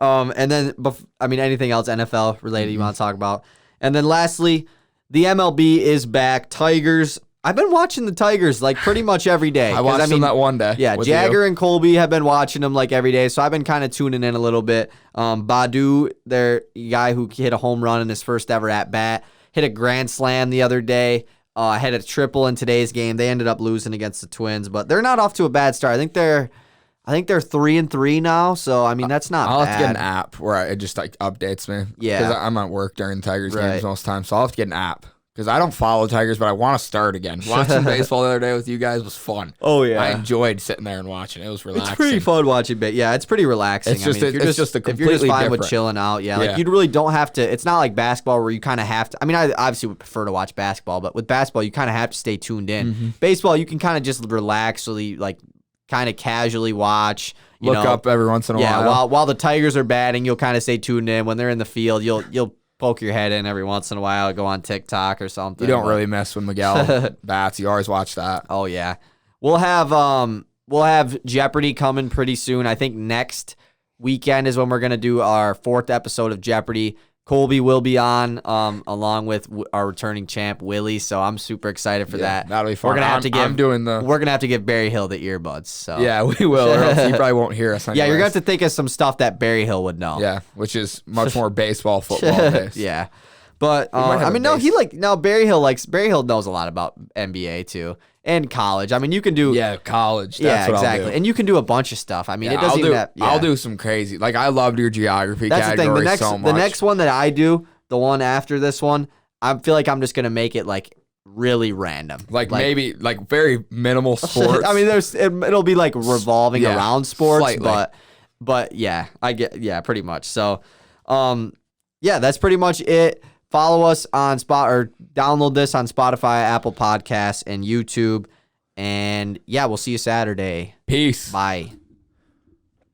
And then, anything else NFL related you want to talk about? And then lastly, the MLB is back. Tigers. I've been watching the Tigers pretty much every day. I watched them that one day. Yeah, Jagger and Colby have been watching them every day, so I've been kind of tuning in a little bit. Badu, their guy who hit a home run in his first ever at bat, hit a grand slam the other day. Had a triple in today's game. They ended up losing against the Twins, but they're not off to a bad start. I think they're 3-3 now, so I mean that's not I'll bad. have to get an app where it just updates me. Yeah, because I'm at work during the Tigers games most of the time, so I'll have to get an app. Because I don't follow Tigers, but I want to start again. Watching baseball the other day with you guys was fun. Oh, yeah. I enjoyed sitting there and watching. It was relaxing. It's pretty fun watching, but yeah, it's pretty relaxing. It's just, if you're just fine with chilling out, you really don't have to. It's not like basketball where you kind of have to. I mean, I obviously would prefer to watch basketball, but with basketball, you kind of have to stay tuned in. Mm-hmm. Baseball, you can kind of just relax, kind of casually watch. Look up every once in a while. Yeah, while the Tigers are batting, you'll kind of stay tuned in. When they're in the field, you'll poke your head in every once in a while, go on TikTok or something. You don't really mess with Miguel bats. You always watch that. Oh yeah, we'll have Jeopardy coming pretty soon. I think next weekend is when we're gonna do our 4th episode of Jeopardy. Colby will be on, along with our returning champ Willie. So I'm super excited for that. That'll be fun. We're gonna have We're gonna have to give Barry Hill the earbuds. So yeah, we will. Or else he probably won't hear us. Yeah, you're gonna have to think of some stuff that Barry Hill would know. Yeah, which is much more baseball, football based. Yeah, But might have I a mean, no, base. Barry Hill knows a lot about NBA too and college. I mean, you can do college. yeah, That's what exactly, I'll do. and you can do a bunch of stuff. I mean, it doesn't I'll even do. have, yeah. I'll do some crazy. Like I loved your geography That's the thing. category so much. The next one that I do, the one after this one, I feel like I'm just gonna make it like really random. Like maybe like very minimal sports. I mean, it'll be like revolving Yeah, around sports, slightly. but yeah, I get pretty much. So, yeah, that's pretty much it. Follow us on or download this on Spotify, Apple Podcasts, and YouTube. And yeah, we'll see you Saturday. Peace. Bye.